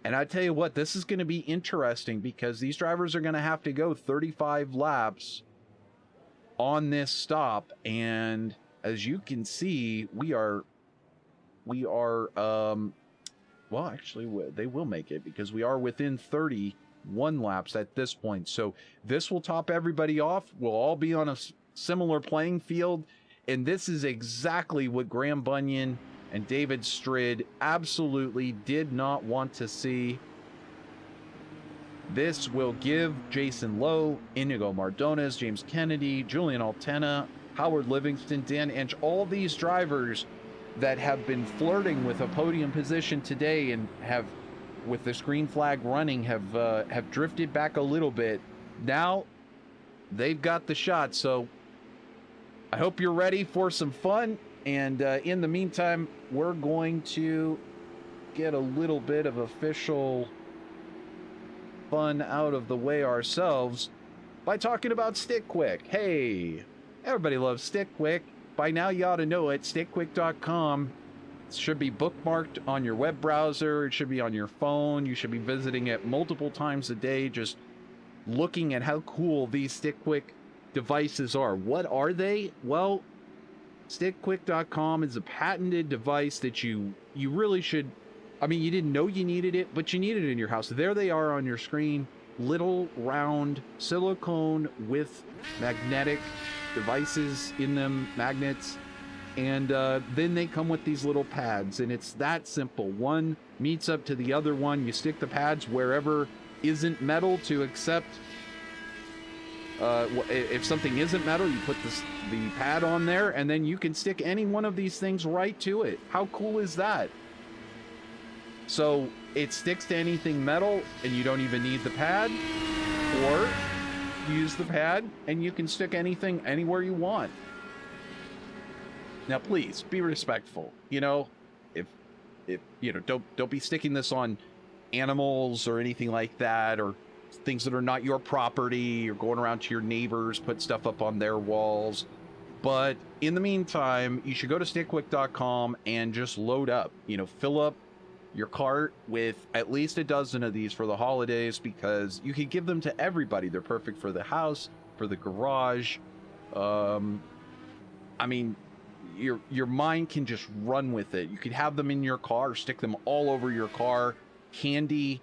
And I tell you what, this is going to be interesting because these drivers are going to have to go 35 laps on this stop. And as you can see, we are well, actually, they will make it because we are within 31 laps at this point. So this will top everybody off. We'll all be on a similar playing field. And this is exactly what Graham Bunyan and David Strid absolutely did not want to see. This will give Jason Lowe, Iñigo Mardones, James Kennedy, Julian Altena, Howard Livingston, Dan Ensch, all these drivers that have been flirting with a podium position today and have, with this green flag running, have drifted back a little bit. Now they've got the shot. So I hope you're ready for some fun. And in the meantime, we're going to get a little bit of official fun out of the way ourselves by talking about StickQuik. Hey, everybody loves StickQuik. By now you ought to know it. StickQuik.com. should be bookmarked on your web browser. It should be on your phone. You should be visiting it multiple times a day, just looking at how cool these StickQuik devices are. What are they? Well, StickQuik.com is a patented device that you really should, I mean, you didn't know you needed it, but you need it in your house. There they are on your screen. Little round silicone with magnetic devices in them, magnets. And then they come with these little pads, and it's that simple. One meets up to the other one. You stick the pads wherever isn't metal to accept. If something isn't metal, you put the pad on there, and then you can stick any one of these things right to it. How cool is that? So it sticks to anything metal, and you don't even need the pad, or use the pad, and you can stick anything anywhere you want. Now, please be respectful. You know, if you know, don't be sticking this on animals or anything like that, or things that are not your property, or going around to your neighbors, put stuff up on their walls. But in the meantime, you should go to StickQuik.com and just load up. You know, fill up your cart with at least a dozen of these for the holidays, because you can give them to everybody. They're perfect for the house, for the garage. I mean, your mind can just run with it. You could have them in your car, stick them all over your car. Handy,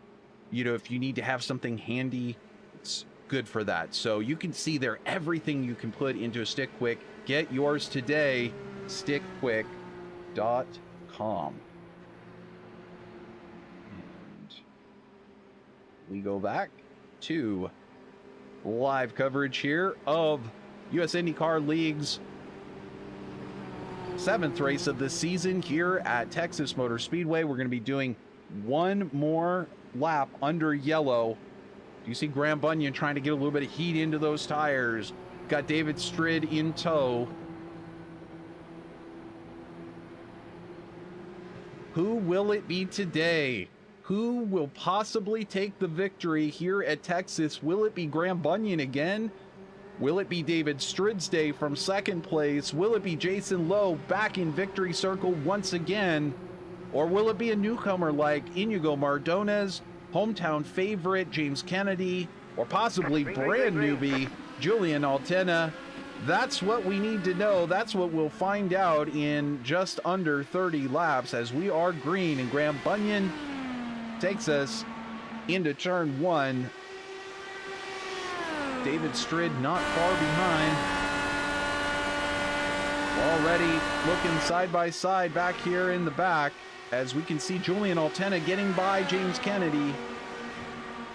you know, if you need to have something handy, it's good for that. So you can see there everything you can put into a StickQuik. Get yours today, StickQuik.com. And we go back to live coverage here of US IndyCar League's 7th race of the season here at Texas Motor Speedway. We're going to be doing one more lap under yellow. You see Graham Bunyan trying to get a little bit of heat into those tires. Got David Strid in tow. Who will it be today? Who will possibly take the victory here at Texas? Will it be Graham Bunyan again? Will it be David Strid's day from second place? Will it be Jason Lowe back in victory circle once again? Or will it be a newcomer like Iñigo Mardones, hometown favorite James Kennedy, or possibly brand newbie Julian Altena? That's what we need to know. That's what we'll find out in just under 30 laps as we are green, and Graham Bunyan takes us into turn one. David Strid not far behind. Already looking side by side back here in the back, as we can see Julian Altena getting by James Kennedy.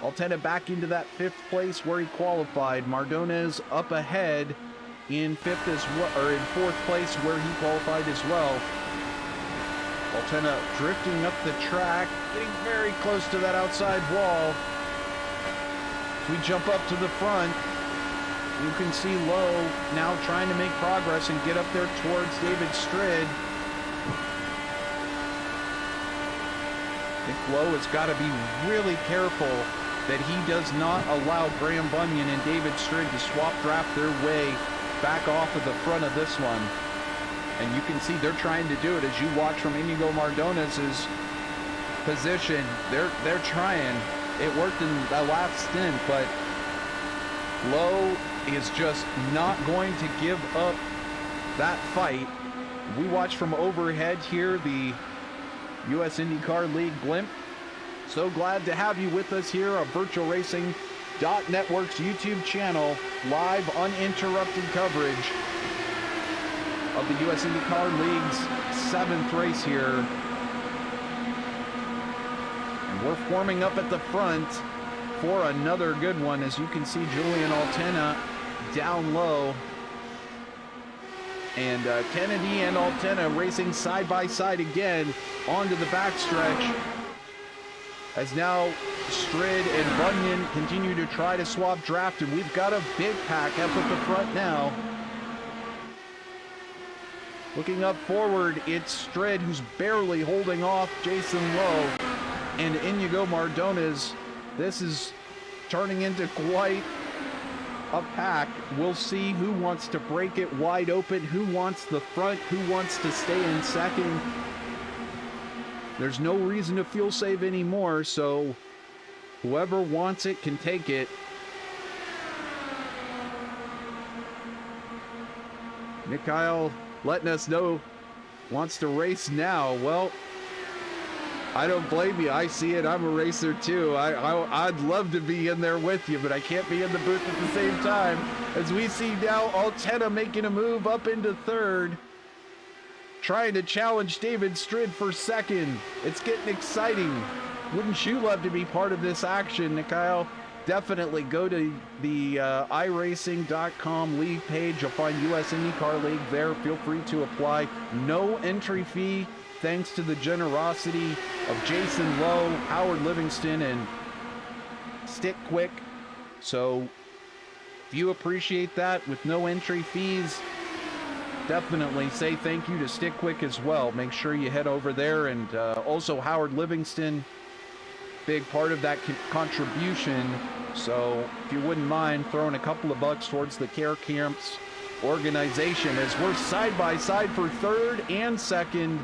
Altena back into that 5th place where he qualified. Mardones up ahead in 5th as well, or in 4th place where he qualified as well. Altena drifting up the track, getting very close to that outside wall. As we jump up to the front, you can see Lowe now trying to make progress and get up there towards David Strid. I think Lowe has got to be really careful that he does not allow Graham Bunyan and David Strid to swap draft their way back off of the front of this one. And you can see they're trying to do it as you watch from Iñigo Mardones' position. They're trying. It worked in that last stint, but Lowe is just not going to give up that fight. We watch from overhead here the US IndyCar League blimp. So glad to have you with us here on VirtualRacing.Network's YouTube channel. Live, uninterrupted coverage of the US IndyCar League's 7th race here. And we're forming up at the front for another good one, as you can see Julian Altena down low. And Kennedy and Altena racing side by side again onto the backstretch. As now Strid and Bunyan continue to try to swap draft, and we've got a big pack up at the front now. Looking up forward, it's Strid who's barely holding off Jason Lowe and Iñigo Mardones. This is turning into quite a pack. We'll see who wants to break it wide open, who wants the front, who wants to stay in second. There's no reason to fuel save anymore, so whoever wants it can take it. Mikhail letting us know wants to race now. Well, I don't blame you. I see it. I'm a racer too. I'd love to be in there with you, but I can't be in the booth at the same time. As we see now, Altena making a move up into third, trying to challenge David Strid for second. It's getting exciting. Wouldn't you love to be part of this action, Mikhail? Definitely go to the iRacing.com league page. You'll find US IndyCar League there. Feel free to apply. No entry fee, thanks to the generosity of Jason Lowe, Howard Livingston, and StickQuik. So if you appreciate that with no entry fees, definitely say thank you to StickQuik as well. Make sure you head over there. And also Howard Livingston, big part of that contribution. So if you wouldn't mind throwing a couple of bucks towards the Care Camps organization, as we're side by side for third and second.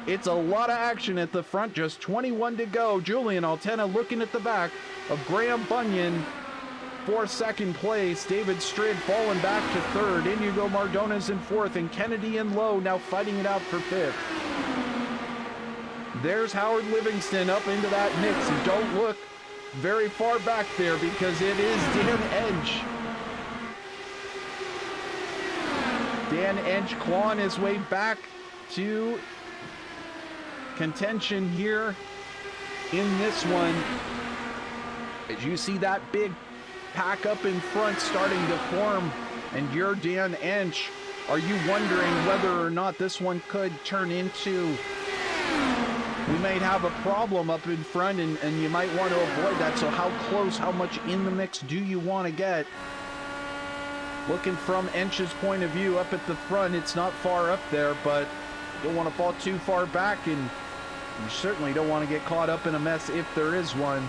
It's a lot of action at the front, just 21 to go. Julian Altena looking at the back of Graham Bunyan for second place. David Strid falling back to third. Iñigo Mardones in fourth, and Kennedy and Lowe now fighting it out for fifth. There's Howard Livingston up into that mix. And don't look very far back there because it is Dan Ensch. Dan Ensch clawing his way back to contention here in this one. As you see that big pack up in front starting to form, and you're Dan Ensch, are you wondering whether or not this one could turn into, we might have a problem up in front, and you might want to avoid that. So how close, how much in the mix do you want to get? Looking from Ensch's point of view up at the front, it's not far up there, but you don't want to fall too far back, and you certainly don't want to get caught up in a mess if there is one.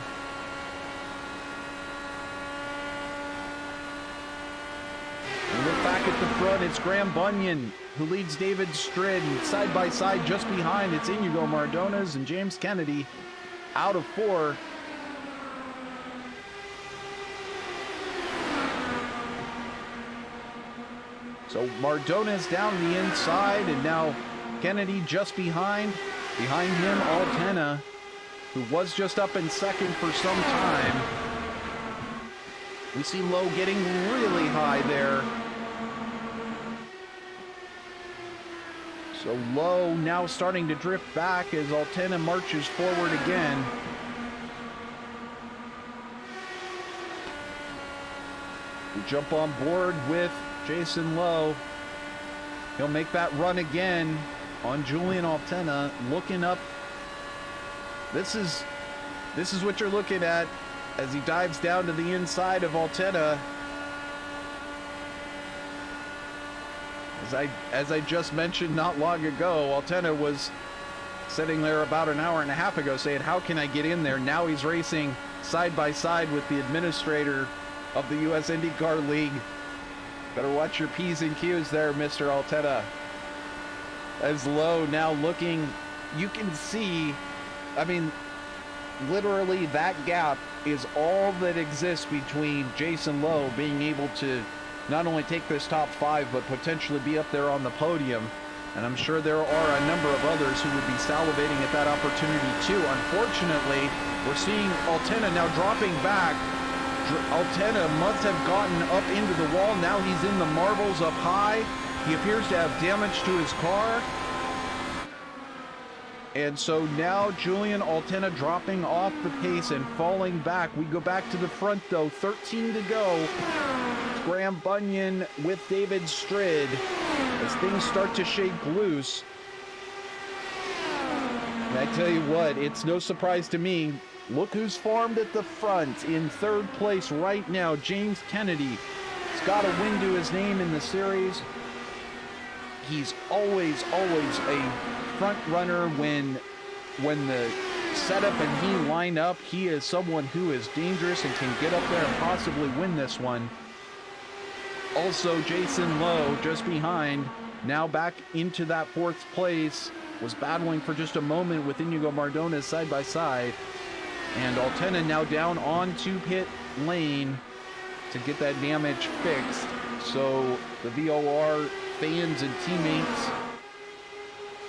And look back at the front, it's Graham Bunyan who leads David Strid, and side by side just behind it's Iñigo Mardones and James Kennedy out of four. So Mardones down the inside, and now Kennedy just behind. Behind him, Altena, who was just up in second for some time. We see Lowe getting really high there. So Lowe now starting to drift back as Altena marches forward again. We jump on board with Jason Lowe. He'll make that run again on Julian Altena, looking up. This is what you're looking at as he dives down to the inside of Altena. As I just mentioned not long ago, Altena was sitting there about an hour and a half ago saying, how can I get in there? Now he's racing side by side with the administrator of the US IndyCar League. Better watch your P's and Q's there, Mr. Altena. As Lowe now looking, you can see, I mean, literally that gap is all that exists between Jason Lowe being able to not only take this top five, but potentially be up there on the podium. And I'm sure there are a number of others who would be salivating at that opportunity too. Unfortunately, we're seeing Altena now dropping back. Altena must have gotten up into the wall. Now he's in the marbles up high. He appears to have damage to his car. And so now Julian Altena dropping off the pace and falling back. We go back to the front though, 13 to go. Graham Bunyan with David Strid as things start to shake loose. And I tell you what, it's no surprise to me. Look who's formed at the front in third place right now, James Kennedy. He's got a win to his name in the series. He's always a front runner when the setup and he line up. He is someone who is dangerous and can get up there and possibly win this one. Also, Jason Lowe just behind, now back into that fourth place. was battling for just a moment with Iñigo Mardones side by side. And Altena now down onto pit lane to get that damage fixed. So the VOR fans and teammates,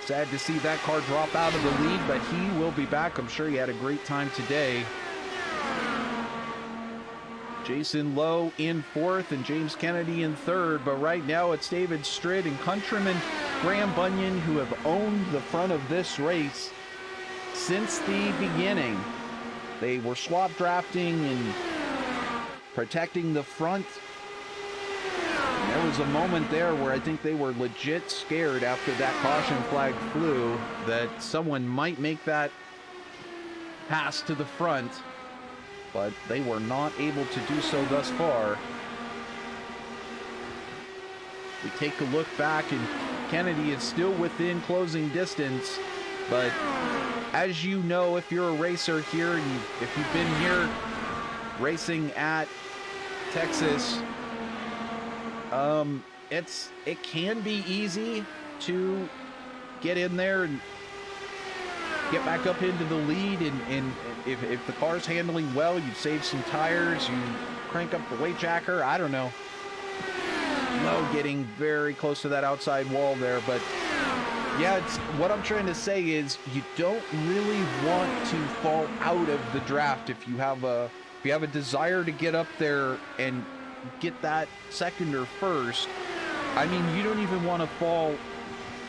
sad to see that car drop out of the lead, but he will be back. I'm sure he had a great time today. Jason Lowe in fourth and James Kennedy in third, but right now it's David Stridd and countryman Graham Bunyan who have owned the front of this race since the beginning. They were swap drafting and protecting the front. And there was a moment there where I think they were legit scared after that caution flag flew that someone might make that pass to the front, but they were not able to do so thus far. We take a look back and Kennedy is still within closing distance, but as you know, if you're a racer here and if you've been here racing at Texas, it can be easy to get in there and get back up into the lead, and if the car's handling well, you save some tires, you crank up the weight jacker, I don't know. Lowe getting very close to that outside wall there, but yeah, what I'm trying to say is you don't really want to fall out of the draft if you have a desire to get up there and get that second or first. I mean, you don't even want to fall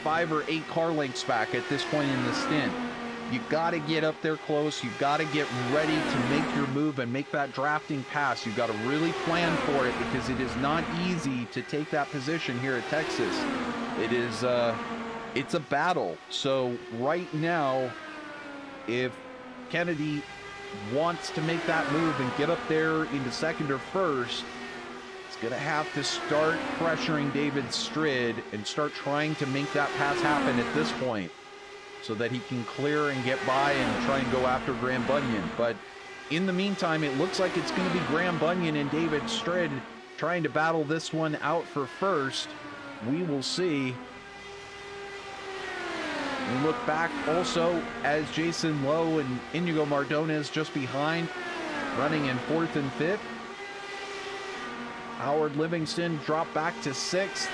5 or 8 car lengths back at this point in the stint. You got to get up there close. You've got to get ready to make your move and make that drafting pass. You've got to really plan for it because it is not easy to take that position here at Texas. It is, it's a battle. So right now, if Kennedy wants to make that move and get up there into second or first, it's going to have to start pressuring David Stridd and start trying to make that pass happen at this point, so that he can clear and get by and try and go after Graham Bunyan. But in the meantime, it looks like it's going to be Graham Bunyan and David Stridd trying to battle this one out for first. We will see. We look back also as Jason Lowe and Iñigo Mardones just behind, running in 4th and 5th. Howard Livingston dropped back to 6th.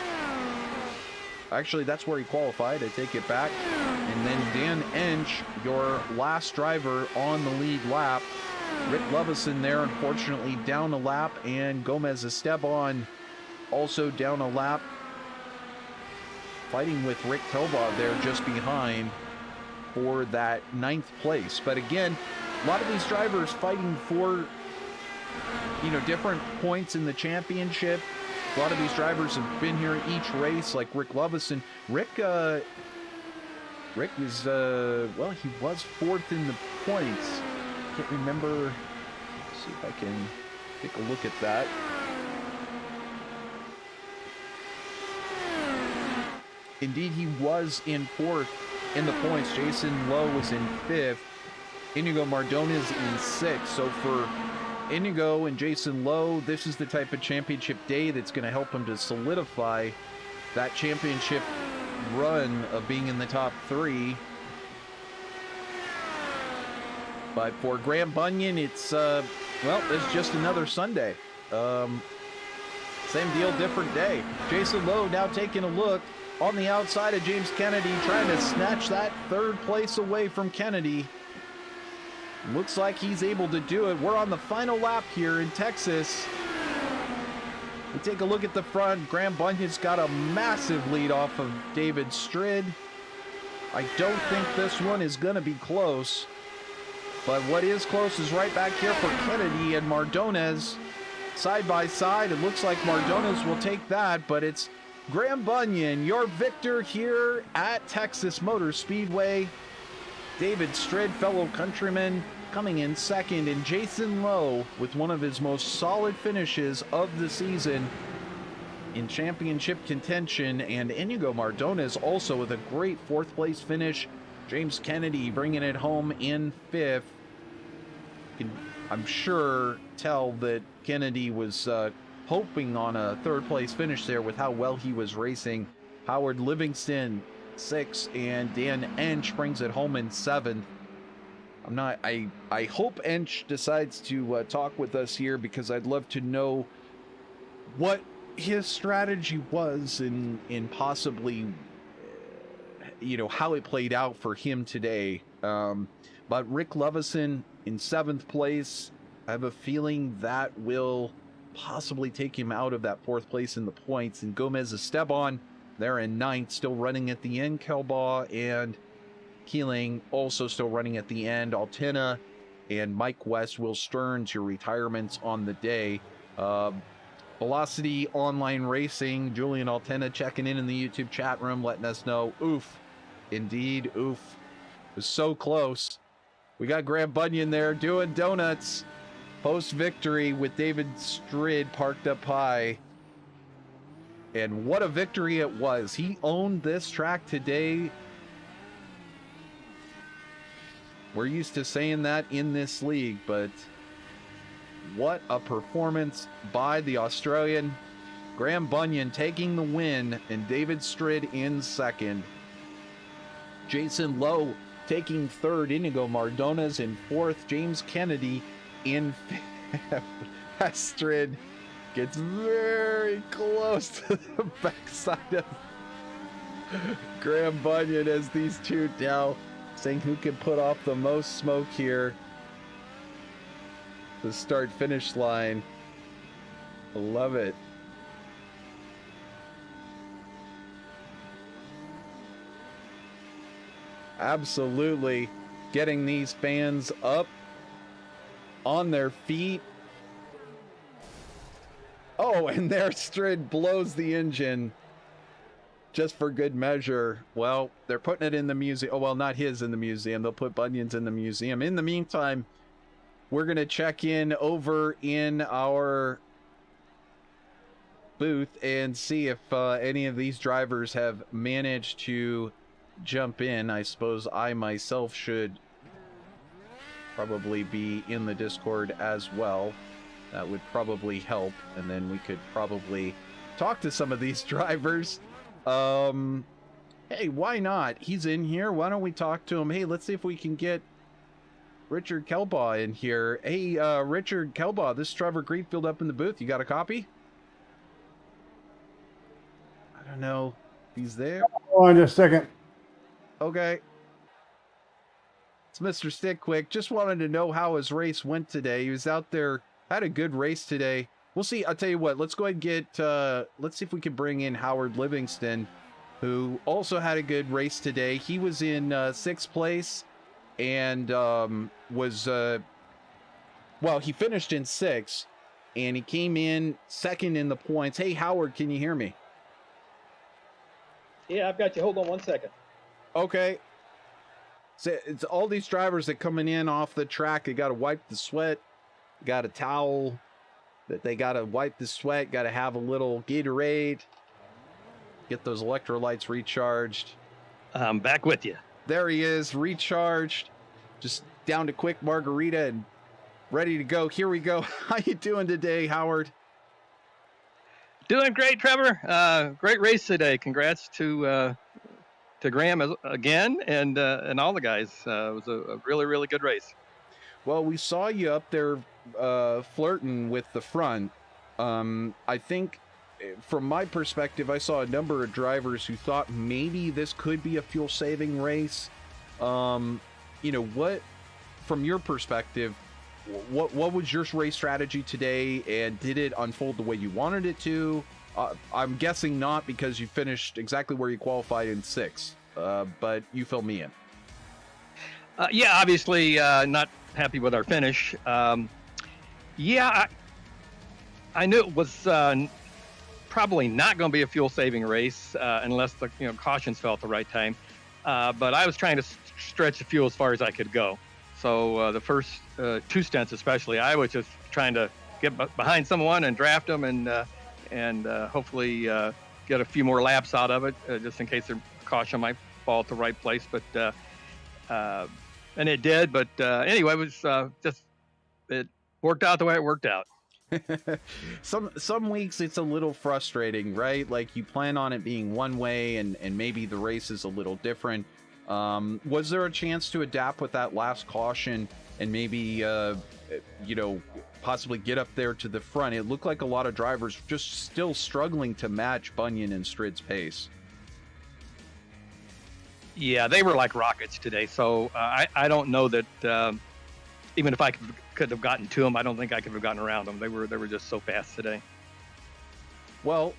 Actually, that's where he qualified. I take it back. And then Dan Ensch, your last driver on the lead lap. Rick Lovison there, unfortunately, down a lap. And Gomez Esteban also down a lap. Fighting with Rick Kelbaugh there just behind for that 9th place. But again, a lot of these drivers fighting for, you know, different points in the championship. A lot of these drivers have been here each race, like Rick Lovison. Rick is, well, he was 4th in the points. Can't remember. Let's see if I can take a look at that. Indeed, he was in 4th in the points. Jason Lowe was in 5th. Iñigo Mardones in 6th. So for Iñigo and Jason Lowe, this is the type of championship day that's going to help him to solidify that championship run of being in the top 3. But for Graham Bunyan, it's, well, it's just another Sunday. Same deal, different day. Jason Lowe now taking a look on the outside of James Kennedy, trying to snatch that 3rd place away from Kennedy. Looks like he's able to do it. We're on the final lap here in Texas. We take a look at the front. Graham Bunyan's got a massive lead off of David Stridd. I don't think this one is going to be close. But what is close is right back here for Kennedy and Mardones. Side by side, it looks like Mardones will take that, but it's Graham Bunyan, your victor here at Texas Motor Speedway. David Stridd, fellow countryman, coming in 2nd, and Jason Lowe with one of his most solid finishes of the season in championship contention, and Iñigo Mardones also with a great 4th place finish. James Kennedy bringing it home in 5th. You can, I'm sure, tell that Kennedy was hoping on a 3rd place finish there with how well he was racing. Howard Livingston 6th, and Dan Ensch brings it home in 7th. I hope Ensch decides to talk with us here, because I'd love to know what his strategy was in possibly, how it played out for him today. But Rick Lovison in 7th place. I have a feeling that will possibly take him out of that 4th place in the points. And Gomez Esteban, they're in 9th, still running at the end. Kelbaugh and Keeling also still running at the end. Altena and Mike West, Will Stearns, your retirements on the day. Velocity Online Racing, Julian Altena checking in the YouTube chat room, letting us know, oof, indeed, oof. It was so close. We got Graham Bunyan there doing donuts. Post-victory with David Strid parked up high. And what a victory it was. He owned this track today. We're used to saying that in this league, but what a performance by the Australian. Graham Bunyan taking the win and David Strid in 2nd. Jason Lowe taking 3rd. Iñigo Mardones in 4th. James Kennedy in 5th. Strid gets very close to the backside of Graham Bunyan as these two now saying who can put off the most smoke here. The start-finish line. I love it. Absolutely getting these fans up on their feet. Oh, and there Strid blows the engine just for good measure. Well, they're putting it in the museum. Oh, well, not his in the museum. They'll put Bunyan's in the museum. In the meantime, we're going to check in over in our booth and see if any of these drivers have managed to jump in. I suppose I myself should probably be in the Discord as well. That would probably help, and then we could probably talk to some of these drivers. Hey, why not? He's in here. Why don't we talk to him? Hey, let's see if we can get Richard Kelbaugh in here. Hey, Richard Kelbaugh, this is Trevor Greenfield up in the booth. You got a copy? I don't know if he's there. Hold on just a second. Okay. It's Mr. StickQuik. Just wanted to know how his race went today. He was out there, had a good race today. We'll see. I'll tell you what, let's go ahead and get, let's see if we can bring in Howard Livingston, who also had a good race today. He was in 6th place and was, well, he finished in 6th and he came in 2nd in the points. Hey, Howard, can you hear me? Yeah, I've got you. Hold on 1 second. Okay. So it's all these drivers that coming in off the track. They got to wipe the sweat. Got a towel that they got to wipe the sweat. Got to have a little Gatorade. Get those electrolytes recharged. I'm back with you. There he is, recharged. Just down to quick margarita and ready to go. Here we go. How you doing today, Howard? Doing great, Trevor. Great race today. Congrats to Graham again and all the guys. It was a really, really good race. Well, we saw you up there flirting with the front. I think from my perspective, I saw a number of drivers who thought maybe this could be a fuel-saving race. You know, what, from your perspective, what was your race strategy today, and did it unfold the way you wanted it to? I'm guessing not, because you finished exactly where you qualified in 6th, but you fill me in. Yeah, obviously not happy with our finish. Yeah, I knew it was probably not going to be a fuel-saving race unless the cautions fell at the right time. But I was trying to stretch the fuel as far as I could go. So the first 2 stints especially, I was just trying to get behind someone and draft them and hopefully get a few more laps out of it, just in case their caution might fall at the right place. But and it did. But anyway, it was just, it worked out the way it worked out. Some weeks it's a little frustrating, right? Like you plan on it being one way and maybe the race is a little different. Was there a chance to adapt with that last caution and maybe possibly get up there to the front? It looked like a lot of drivers just still struggling to match Bunyan and Strid's pace. Yeah, they were like rockets today. So I don't know that even if I could have gotten to them, I don't think I could have gotten around them. They were just so fast today. Well,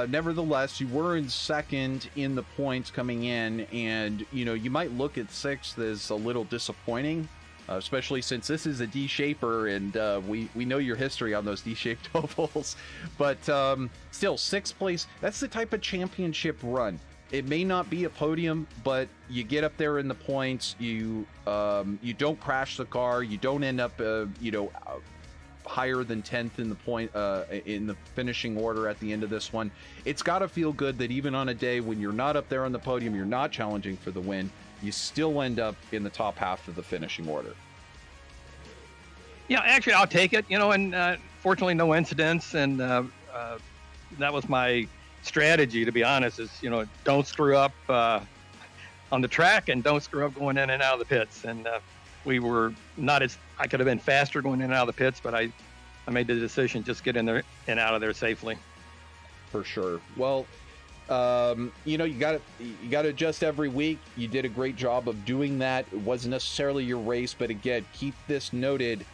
nevertheless, you were in second in the points coming in, and you might look at sixth as a little disappointing, especially since this is a D-shaper, and we know your history on those D-shaped ovals. But still, sixth place, that's the type of championship run. It may not be a podium, but you get up there in the points. You don't crash the car. You don't end up higher than 10th in the finishing order at the end of this one. It's got to feel good that even on a day when you're not up there on the podium, you're not challenging for the win, you still end up in the top half of the finishing order. Yeah, actually, I'll take it. And fortunately, no incidents, and that was my strategy, to be honest. Is don't screw up on the track and don't screw up going in and out of the pits. And we were not as I could have been faster going in and out of the pits, but I made the decision just get in there and out of there safely. For sure. Well, you got to adjust every week. You did a great job of doing that. It wasn't necessarily your race, but again, keep this noted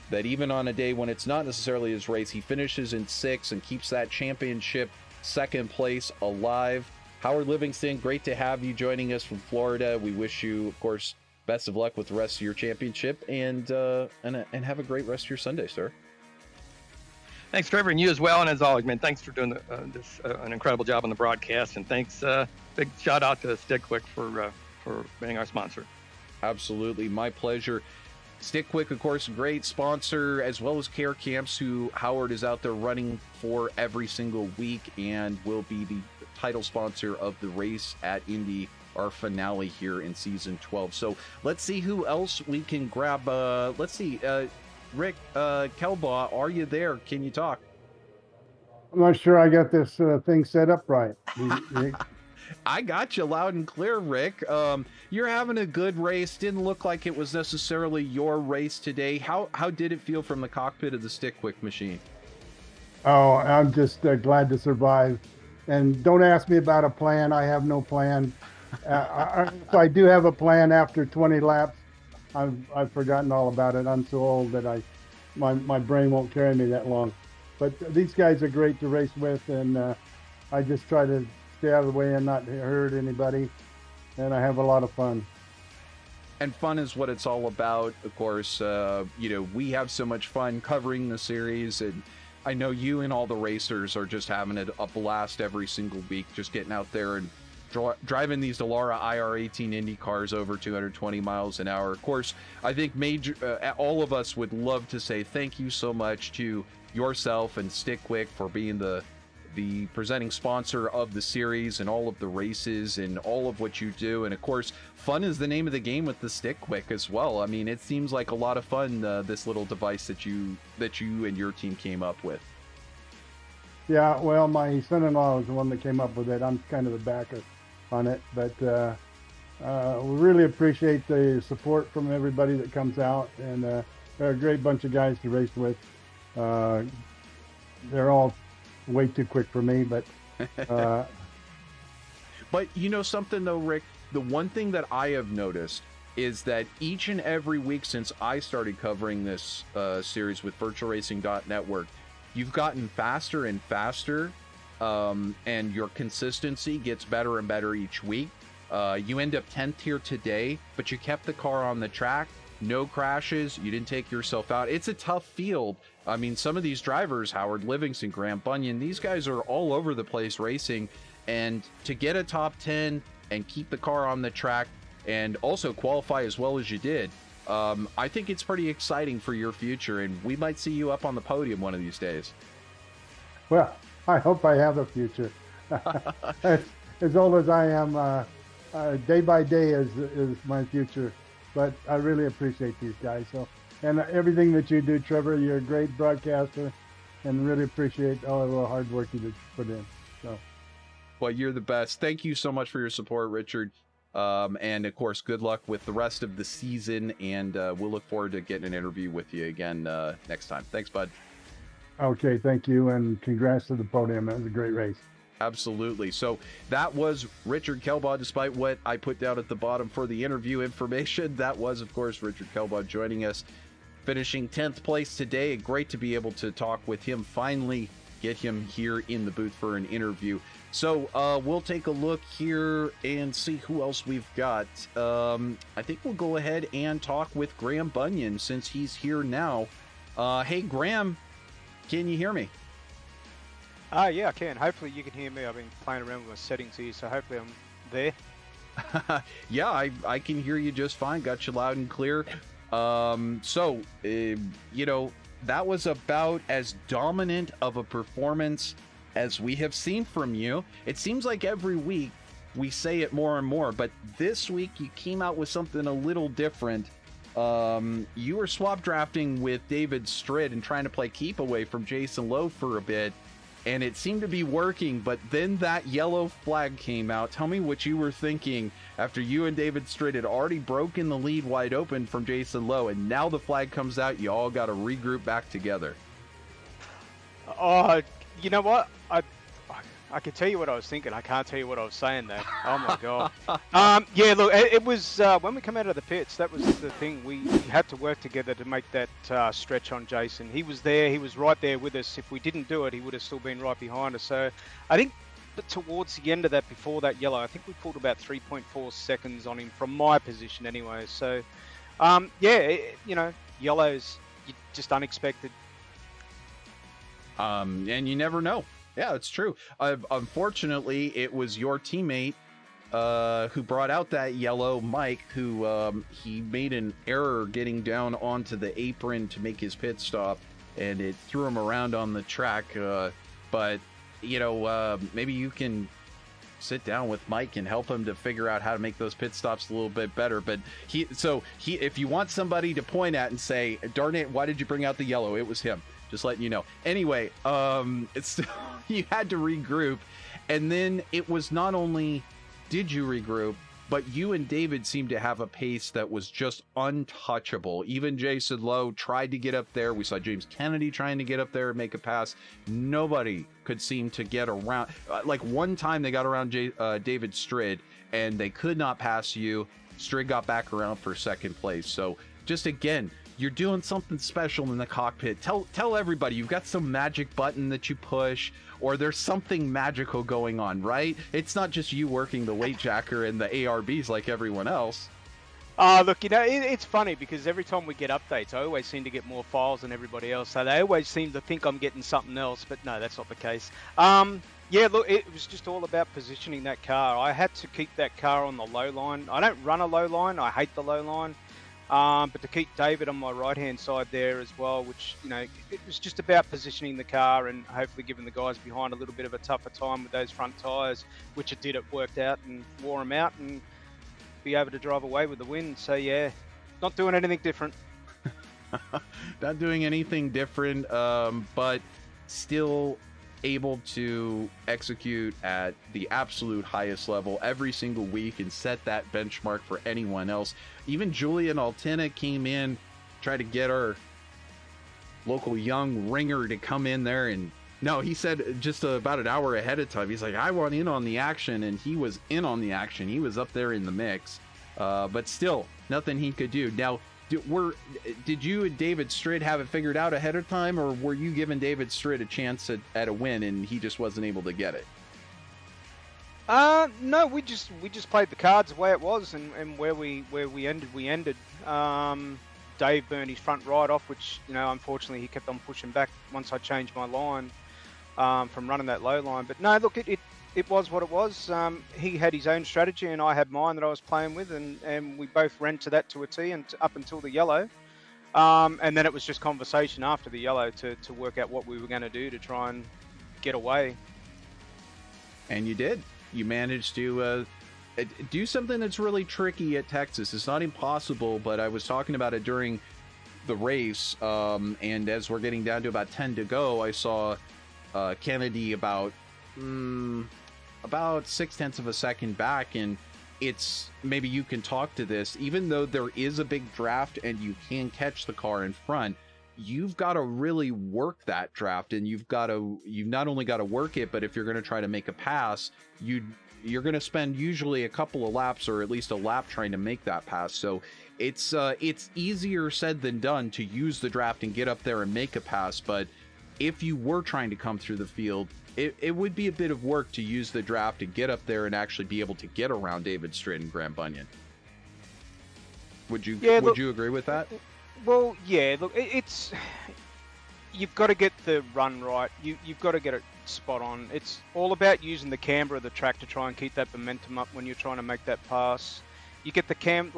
that even on a day when it's not necessarily his race, he finishes in sixth and keeps that championship second place alive. Howard Livingston, great to have you joining us from Florida. We wish you, of course, best of luck with the rest of your championship, and have a great rest of your Sunday, sir. Thanks, Trevor, and you as well. And as always, man, thanks for doing an incredible job on the broadcast. And thanks, big shout out to StickQuik for being our sponsor. Absolutely, my pleasure. StickQuik, of course, great sponsor, as well as Care Camps, who Howard is out there running for every single week and will be the title sponsor of the race at Indy, our finale here in season 12. So let's see who else we can grab. Let's see, Rick Kelbaugh, are you there? Can you talk? I'm not sure I got this thing set up right. I got you loud and clear, Rick. You're having a good race. Didn't look like it was necessarily your race today. How did it feel from the cockpit of the StickQuik machine? Oh, I'm just glad to survive. And don't ask me about a plan. I have no plan. If I do have a plan after 20 laps, I've forgotten all about it. I'm so old that my brain won't carry me that long. But these guys are great to race with, and I just try to stay out of the way and not hurt anybody, and I have a lot of fun. And fun is what it's all about. Of course, we have so much fun covering the series, and I know you and all the racers are just having a blast every single week, just getting out there and driving these Dallara IR18 Indy cars over 220 miles an hour. Of course, I think all of us would love to say thank you so much to yourself and StickQuik for being the presenting sponsor of the series and all of the races and all of what you do. And of course, fun is the name of the game with the StickQuik as well. I mean, it seems like a lot of fun, this little device that you and your team came up with. Yeah, well, my son-in-law was the one that came up with it. I'm kind of the backer on it, but we really appreciate the support from everybody that comes out, and they're a great bunch of guys to race with. They're all way too quick for me, but but you know something though, Rick, the one thing that I have noticed is that each and every week since I started covering this series with VirtualRacing.Network, you've gotten faster and faster, and your consistency gets better and better each week. You end up 10th here today, but you kept the car on the track. No crashes. You didn't take yourself out. It's a tough field. I mean, some of these drivers, Howard Livingston, Graham Bunyan, these guys are all over the place racing. And to get a top 10 and keep the car on the track and also qualify as well as you did, I think it's pretty exciting for your future. And we might see you up on the podium one of these days. Well, I hope I have a future. As old as I am, day by day is my future. But I really appreciate these guys. So, and everything that you do, Trevor, you're a great broadcaster, and really appreciate all the hard work you put in. So, well, you're the best. Thank you so much for your support, Richard. And of course, good luck with the rest of the season. And we'll look forward to getting an interview with you again next time. Thanks, bud. Okay, thank you, and congrats to the podium. It was a great race. Absolutely. So that was Richard Kelbaugh. Despite what I put down at the bottom for the interview information, that was, of course, Richard Kelbaugh joining us, finishing 10th place today. Great to be able to talk with him, finally get him here in the booth for an interview. So we'll take a look here and see who else we've got. I think we'll go ahead and talk with Graham Bunyan since he's here now. Hey, Graham, can you hear me? Yeah, I can. Hopefully you can hear me. I've been playing around with my settings here, so hopefully I'm there. Yeah, I can hear you just fine. Got you loud and clear. You know, that was about as dominant of a performance as we have seen from you. It seems like every week we say it more and more, but this week you came out with something a little different. You were swap drafting with David Stritt and trying to play keep away from Jason Lowe for a bit, and it seemed to be working, but then that yellow flag came out. Tell me what you were thinking after you and David Stritt had already broken the lead wide open from Jason Lowe, and now the flag comes out. You all got to regroup back together. You know what? I can tell you what I was thinking. I can't tell you what I was saying though. Oh my god. Yeah, look, it was when we come out of the pits. That was the thing. We had to work together to make that stretch on Jason. He was there. He was right there with us. If we didn't do it, he would have still been right behind us. So I think towards the end of that, before that yellow, I think we pulled about 3.4 seconds on him from my position anyway. So you know, yellows just unexpected. And you never know. Yeah, it's true. Unfortunately, it was your teammate who brought out that yellow, Mike, who he made an error getting down onto the apron to make his pit stop, and it threw him around on the track. But, you know, maybe you can sit down with Mike and help him to figure out how to make those pit stops a little bit better. But if you want somebody to point at and say, darn it, why did you bring out the yellow? It was him. Just letting you know. Anyway, you had to regroup, and then it was not only did you regroup, but you and David seemed to have a pace that was just untouchable. Even Jason Lowe tried to get up there. We saw James Kennedy trying to get up there and make a pass. Nobody could seem to get around. Like one time they got around David Stritt, and they could not pass you. Stritt got back around for second place. So just again, you're doing something special in the cockpit. Tell everybody you've got some magic button that you push, or there's something magical going on, right? It's not just you working the weight jacker and the ARBs like everyone else. Look, you know, it's funny because every time we get updates, I always seem to get more files than everybody else. So they always seem to think I'm getting something else, but no, that's not the case. Yeah, look, it was just all about positioning that car. I had to keep that car on the low line. I don't run a low line. I hate the low line. But to keep David on my right-hand side there as well, which, you know, it was just about positioning the car and hopefully giving the guys behind a little bit of a tougher time with those front tyres, which it did. It worked out and wore them out and be able to drive away with the win. So, yeah, not doing anything different. Not doing anything different, but still able to execute at the absolute highest level every single week and set that benchmark for anyone else. Even Julian Altena came in, tried to get our local young ringer to come in there, and no, he said just about an hour ahead of time, he's like, I want in on the action, and he was in on the action. He was up there in the mix, but still nothing he could do. Now, did you and David Stritt have it figured out ahead of time, or were you giving David Stritt a chance at a win and he just wasn't able to get it? No, we just played the cards the way it was, and where we ended, we ended. Dave burned his front right off, which, you know, unfortunately he kept on pushing back once I changed my line from running that low line. But no, look, it was what it was. He had his own strategy and I had mine that I was playing with, and we both ran to that to a T and up until the yellow. And then it was just conversation after the yellow to work out what we were going to do to try and get away. And you did. You managed to do something that's really tricky at Texas. It's not impossible, but I was talking about it during the race, and as we're getting down to about 10 to go, I saw Kennedy about 0.6 of a second back, and it's, maybe you can talk to this, even though there is a big draft and you can catch the car in front, you've got to really work that draft, and you've not only got to work it, but if you're going to try to make a pass, you're going to spend usually a couple of laps, or at least a lap, trying to make that pass. So it's easier said than done to use the draft and get up there and make a pass, but if you were trying to come through the field, it would be a bit of work to use the draft to get up there and actually be able to get around David Stritt and Graham Bunyan. Would you agree with that? Well, yeah. Look, it's, you've got to get the run right. You've got to get it spot on. It's all about using the camber of the track to try and keep that momentum up when you're trying to make that pass. You get the turn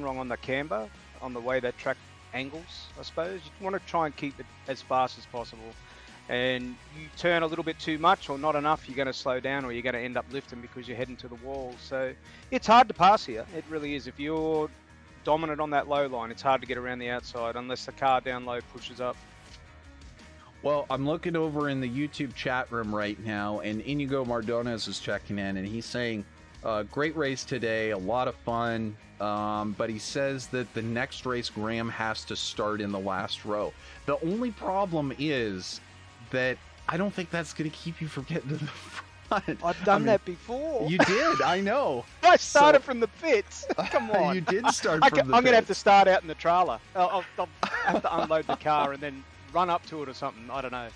wrong on the camber, on the way that track angles, I suppose. You want to try and keep it as fast as possible. And you turn a little bit too much or not enough, you're going to slow down, or you're going to end up lifting because you're heading to the wall. So it's hard to pass here. It really is. If you're dominant on that low line, it's hard to get around the outside unless the car down low pushes up. Well, I'm looking over in the YouTube chat room right now, and Iñigo Mardones is checking in, and he's saying, great race today, a lot of fun, but he says that the next race Graham has to start in the last row. The only problem is that I don't think that's going to keep you from getting to the front. I've done that before. You did, I know. I started from the pits. Come on. You did start from the pits. I'm going to have to start out in the trailer. I'll have to unload the car and then run up to it or something. I don't know.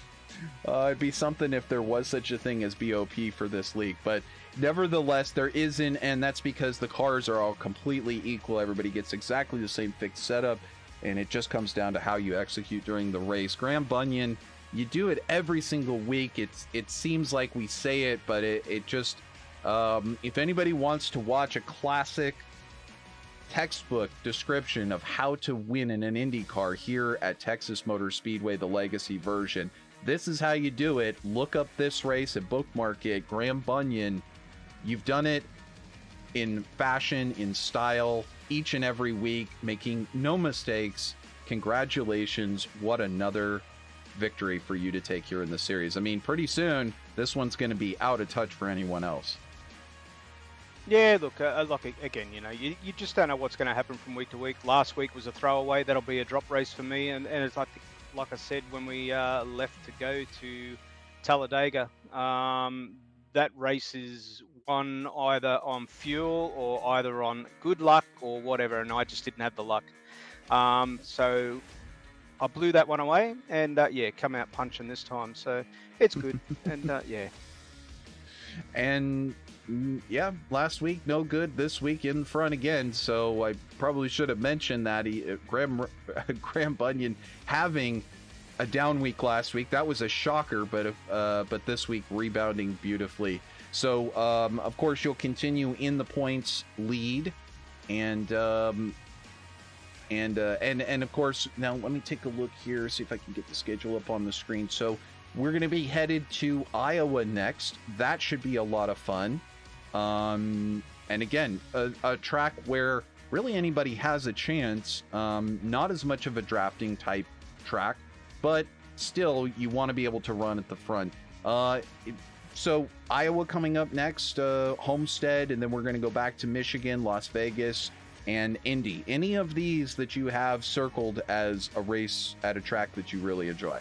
It'd be something if there was such a thing as BOP for this league, but nevertheless, there isn't, and that's because the cars are all completely equal. Everybody gets exactly the same fixed setup, and it just comes down to how you execute during the race. Graham Bunyan, you do it every single week. It seems like we say it, but it just, if anybody wants to watch a classic textbook description of how to win in an IndyCar here at Texas Motor Speedway, the legacy version, this is how you do it. Look up this race and bookmark it. Graham Bunyan, you've done it in fashion, in style, each and every week, making no mistakes. Congratulations. What another victory for you to take here in the series. I mean, pretty soon, this one's going to be out of touch for anyone else. Yeah, look, again, you just don't know what's going to happen from week to week. Last week was a throwaway. That'll be a drop race for me. And it's like I said, when we left to go to Talladega, that race is won either on fuel or either on good luck or whatever. And I just didn't have the luck. So I blew that one away and, come out punching this time. So it's good. And, yeah. And yeah, last week no good, this week in front again. So I probably should have mentioned that Graham Bunyan having a down week last week. That was a shocker, but this week rebounding beautifully. So of course you'll continue in the points lead, and of course, now let me take a look here, see if I can get the schedule up on the screen. So we're going to be headed to Iowa next. That should be a lot of fun. And again, a track where really anybody has a chance. Not as much of a drafting type track, but still you want to be able to run at the front. So Iowa coming up next, Homestead, and then we're going to go back to Michigan, Las Vegas, and Indy. Any of these that you have circled as a race at a track that you really enjoy?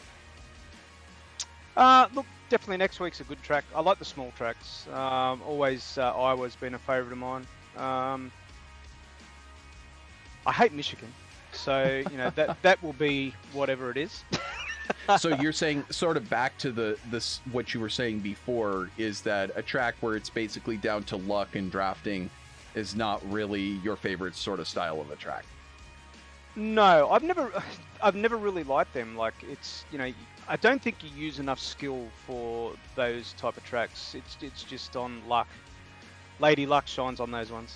Look, definitely next week's a good track. I like the small tracks. Always Iowa's been a favourite of mine. I hate Michigan, so that will be whatever it is. So you're saying, sort of back to this what you were saying before, is that a track where it's basically down to luck and drafting is not really your favorite sort of style of a track? No, I've never really liked them. Like, it's, I don't think you use enough skill for those type of tracks. It's just on luck. Lady Luck shines on those ones.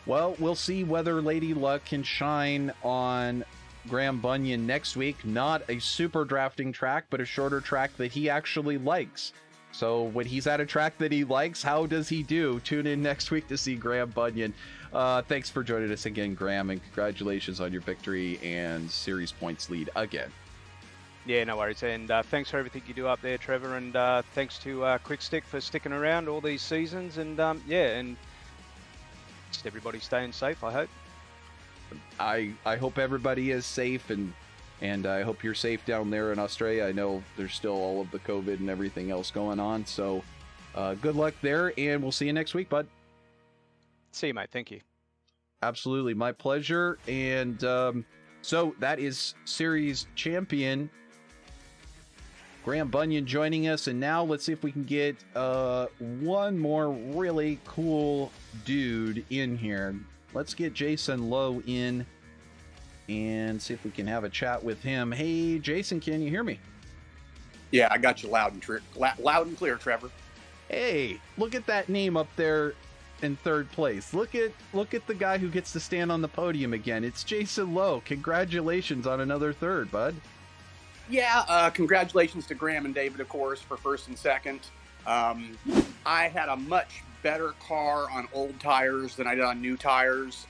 Well, we'll see whether Lady Luck can shine on Graham Bunyan next week. Not a super drafting track, but a shorter track that he actually likes. So when he's at a track that he likes, how does he do? Tune in next week to see Graham Bunyan. Thanks for joining us again, Graham, and congratulations on your victory and series points lead again. Yeah, no worries. And thanks for everything you do up there, Trevor. And thanks to Quick Stick for sticking around all these seasons. And and just everybody staying safe, I hope. I hope everybody is safe, and I hope you're safe down there in Australia. I know there's still all of the COVID and everything else going on. So good luck there, and we'll see you next week, bud. See you, mate. Thank you. Absolutely. My pleasure. And so that is series champion Graham Bunyan joining us. And now let's see if we can get one more really cool dude in here. Let's get Jason Lowe in and see if we can have a chat with him. Hey, Jason, can you hear me? Yeah, I got you loud and clear, Trevor. Hey, look at that name up there in third place. Look at the guy who gets to stand on the podium again. It's Jason Lowe. Congratulations on another third, bud. Yeah, congratulations to Graham and David, of course, for first and second. I had a much better car on old tires than I did on new tires.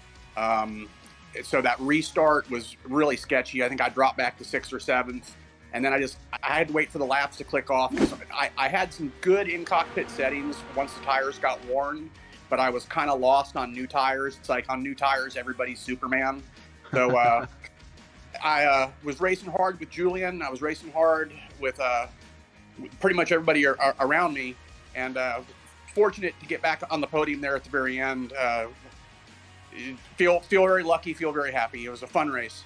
So that restart was really sketchy. I think I dropped back to 6th or 7th. And then I had to wait for the laps to click off. I had some good in-cockpit settings once the tires got worn, but I was kind of lost on new tires. It's like on new tires, everybody's Superman. So I was racing hard with Julian. I was racing hard with pretty much everybody around me. And fortunate to get back on the podium there at the very end. Feel very lucky, feel very happy. It was a fun race.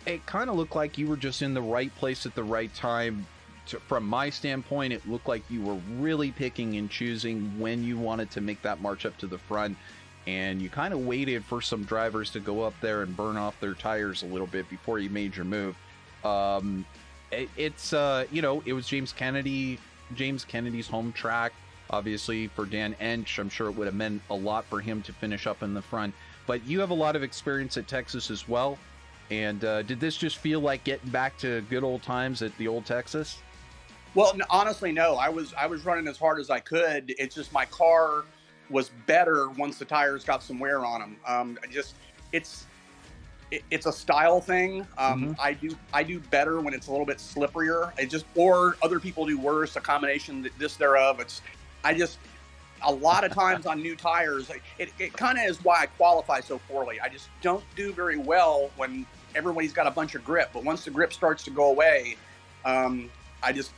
It kind of looked like you were just in the right place at the right time. From my standpoint, it looked like you were really picking and choosing when you wanted to make that march up to the front. And you kind of waited for some drivers to go up there and burn off their tires a little bit before you made your move. It was James Kennedy's home track. Obviously, for Dan Ensch, I'm sure it would have meant a lot for him to finish up in the front. But you have a lot of experience at Texas as well. And did this just feel like getting back to good old times at the old Texas? Well, honestly, no. I was running as hard as I could. It's just my car was better once the tires got some wear on them. It's a style thing. I do better when it's a little bit slipperier. Or other people do worse. A combination thereof. A lot of times on new tires, it kind of is why I qualify so poorly. I just don't do very well when everybody's got a bunch of grip. But once the grip starts to go away, I just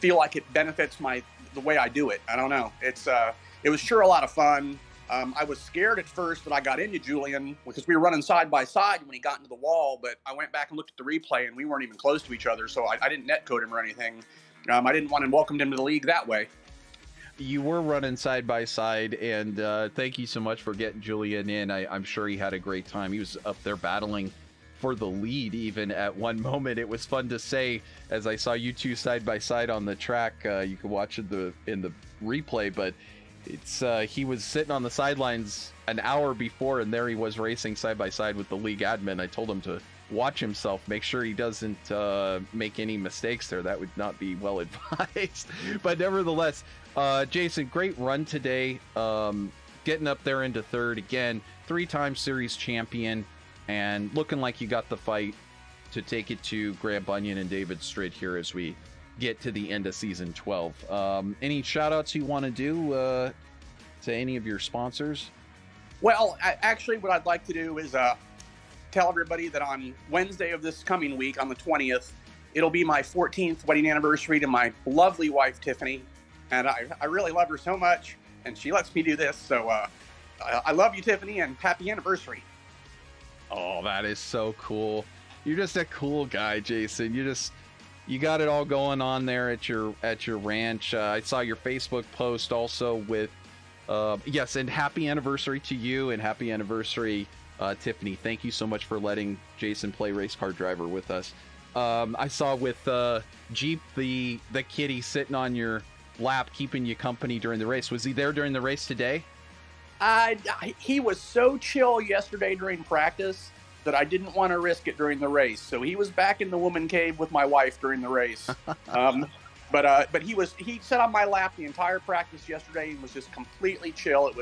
feel like it benefits the way I do it. I don't know. It was sure a lot of fun. I was scared at first that I got into Julian because we were running side by side when he got into the wall. But I went back and looked at the replay, and we weren't even close to each other. So I didn't netcode him or anything. I didn't want to welcome him to the league that way. You were running side by side, and thank you so much for getting Julian in. I'm sure he had a great time. He was up there battling for the lead even at one moment. It was fun to say as I saw you two side by side on the track. You could watch it in the replay, but he was sitting on the sidelines an hour before, and there he was racing side by side with the league admin. I told him to watch himself, make sure he doesn't make any mistakes there. That would not be well advised. But nevertheless, Jason, great run today. Getting up there into third again, 3-time series champion, and looking like you got the fight to take it to Graham Bunyan and David Stritt here as we get to the end of season 12. Any shout outs you want to do to any of your sponsors? Well, actually what I'd like to do is tell everybody that on Wednesday of this coming week, on the 20th, it'll be my 14th wedding anniversary to my lovely wife, Tiffany. And I really love her so much, and she lets me do this. So I love you, Tiffany, and happy anniversary. Oh, that is so cool. You're just a cool guy, Jason. You got it all going on there at your ranch. I saw your Facebook post also with yes, and happy anniversary to you, and happy anniversary, Tiffany. Thank you so much for letting Jason play race car driver with us. I saw with Jeep the kitty sitting on your lap, keeping you company during the race. Was he there during the race today? He was so chill yesterday during practice that I didn't want to risk it during the race. So he was back in the woman cave with my wife during the race. But he sat on my lap the entire practice yesterday and was just completely chill.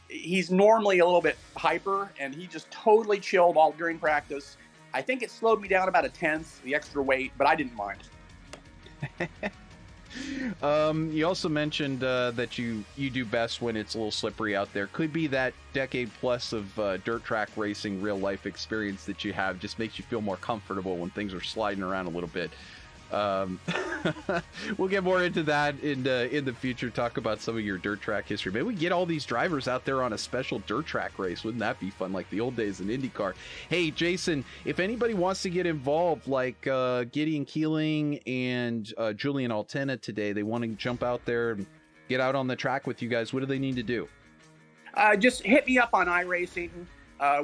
He's normally a little bit hyper, and he just totally chilled all during practice. I think it slowed me down about a tenth, the extra weight, but I didn't mind. You also mentioned that you do best when it's a little slippery out there. Could be that decade plus of dirt track racing real life experience that you have just makes you feel more comfortable when things are sliding around a little bit. We'll get more into that in the future, talk about some of your dirt track history. Maybe we get all these drivers out there on a special dirt track race. Wouldn't that be fun, like the old days in IndyCar? Hey, Jason, if anybody wants to get involved, like Gideon Keeling and Julian Altena today, they want to jump out there and get out on the track with you guys, what do they need to do? Just hit me up on iRacing.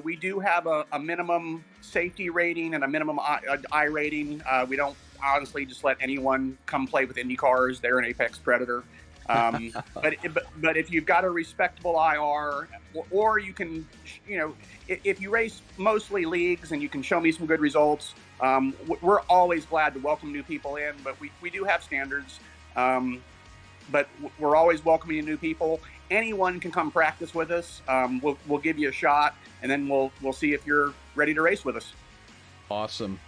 We do have a minimum safety rating and a minimum I rating. We don't honestly just let anyone come play with Indy cars. They're an apex predator. But if you've got a respectable IR, or you can, if you race mostly leagues and you can show me some good results, we're always glad to welcome new people in. But we do have standards. But we're always welcoming new people. Anyone can come practice with us. We'll give you a shot, and then we'll see if you're ready to race with us. Awesome.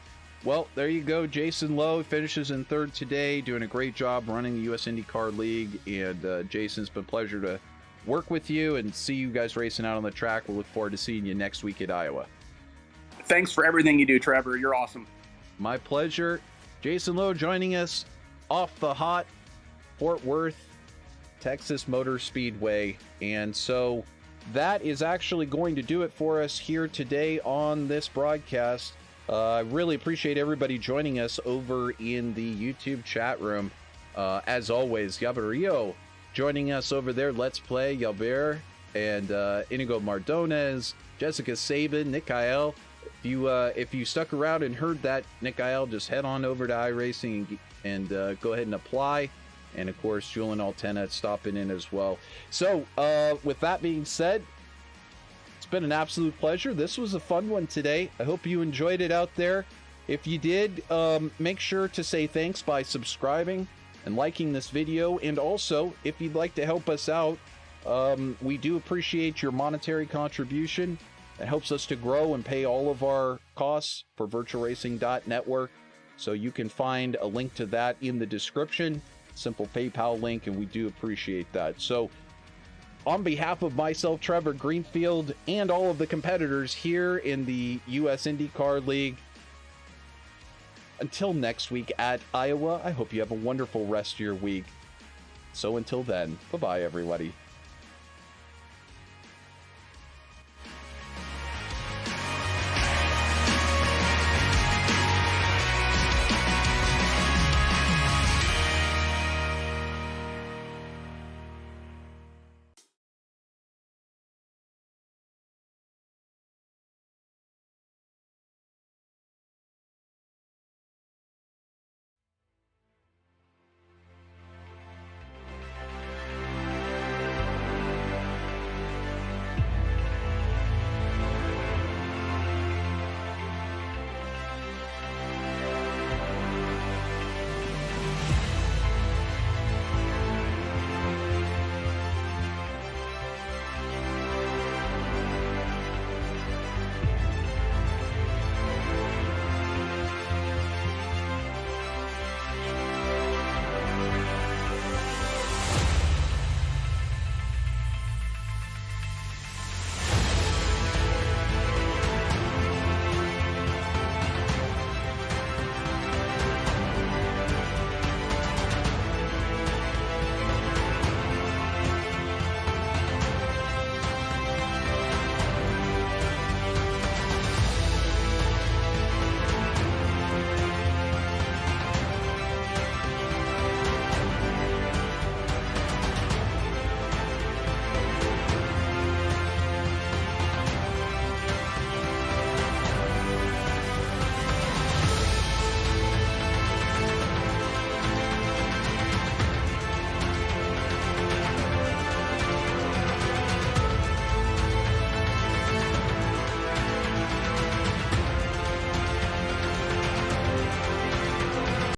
Well, there you go. Jason Lowe finishes in third today, doing a great job running the US IndyCar League. And Jason, it's been a pleasure to work with you and see you guys racing out on the track. We'll look forward to seeing you next week at Iowa. Thanks for everything you do, Trevor. You're awesome. My pleasure. Jason Lowe joining us off the hot Fort Worth, Texas Motor Speedway. And so that is actually going to do it for us here today on this broadcast. I really appreciate everybody joining us over in the YouTube chat room. As always, Gabriel joining us over there. Let's Play, Yalbert, and Iñigo Mardones, Jessica Sabin, Nikael. If you stuck around and heard that, Nikael, just head on over to iRacing and go ahead and apply. And of course, Julian Altena stopping in as well. So with that being said, it's been an absolute pleasure. This was a fun one today. I hope you enjoyed it out there. If you did, make sure to say thanks by subscribing and liking this video. And also, if you'd like to help us out, we do appreciate your monetary contribution. It helps us to grow and pay all of our costs for VirtualRacing.Network. So you can find a link to that in the description. Simple PayPal link, and we do appreciate that. So on behalf of myself, Trevor Greenfield, and all of the competitors here in the US IndyCar League, until next week at Iowa, I hope you have a wonderful rest of your week. So until then, bye-bye, everybody.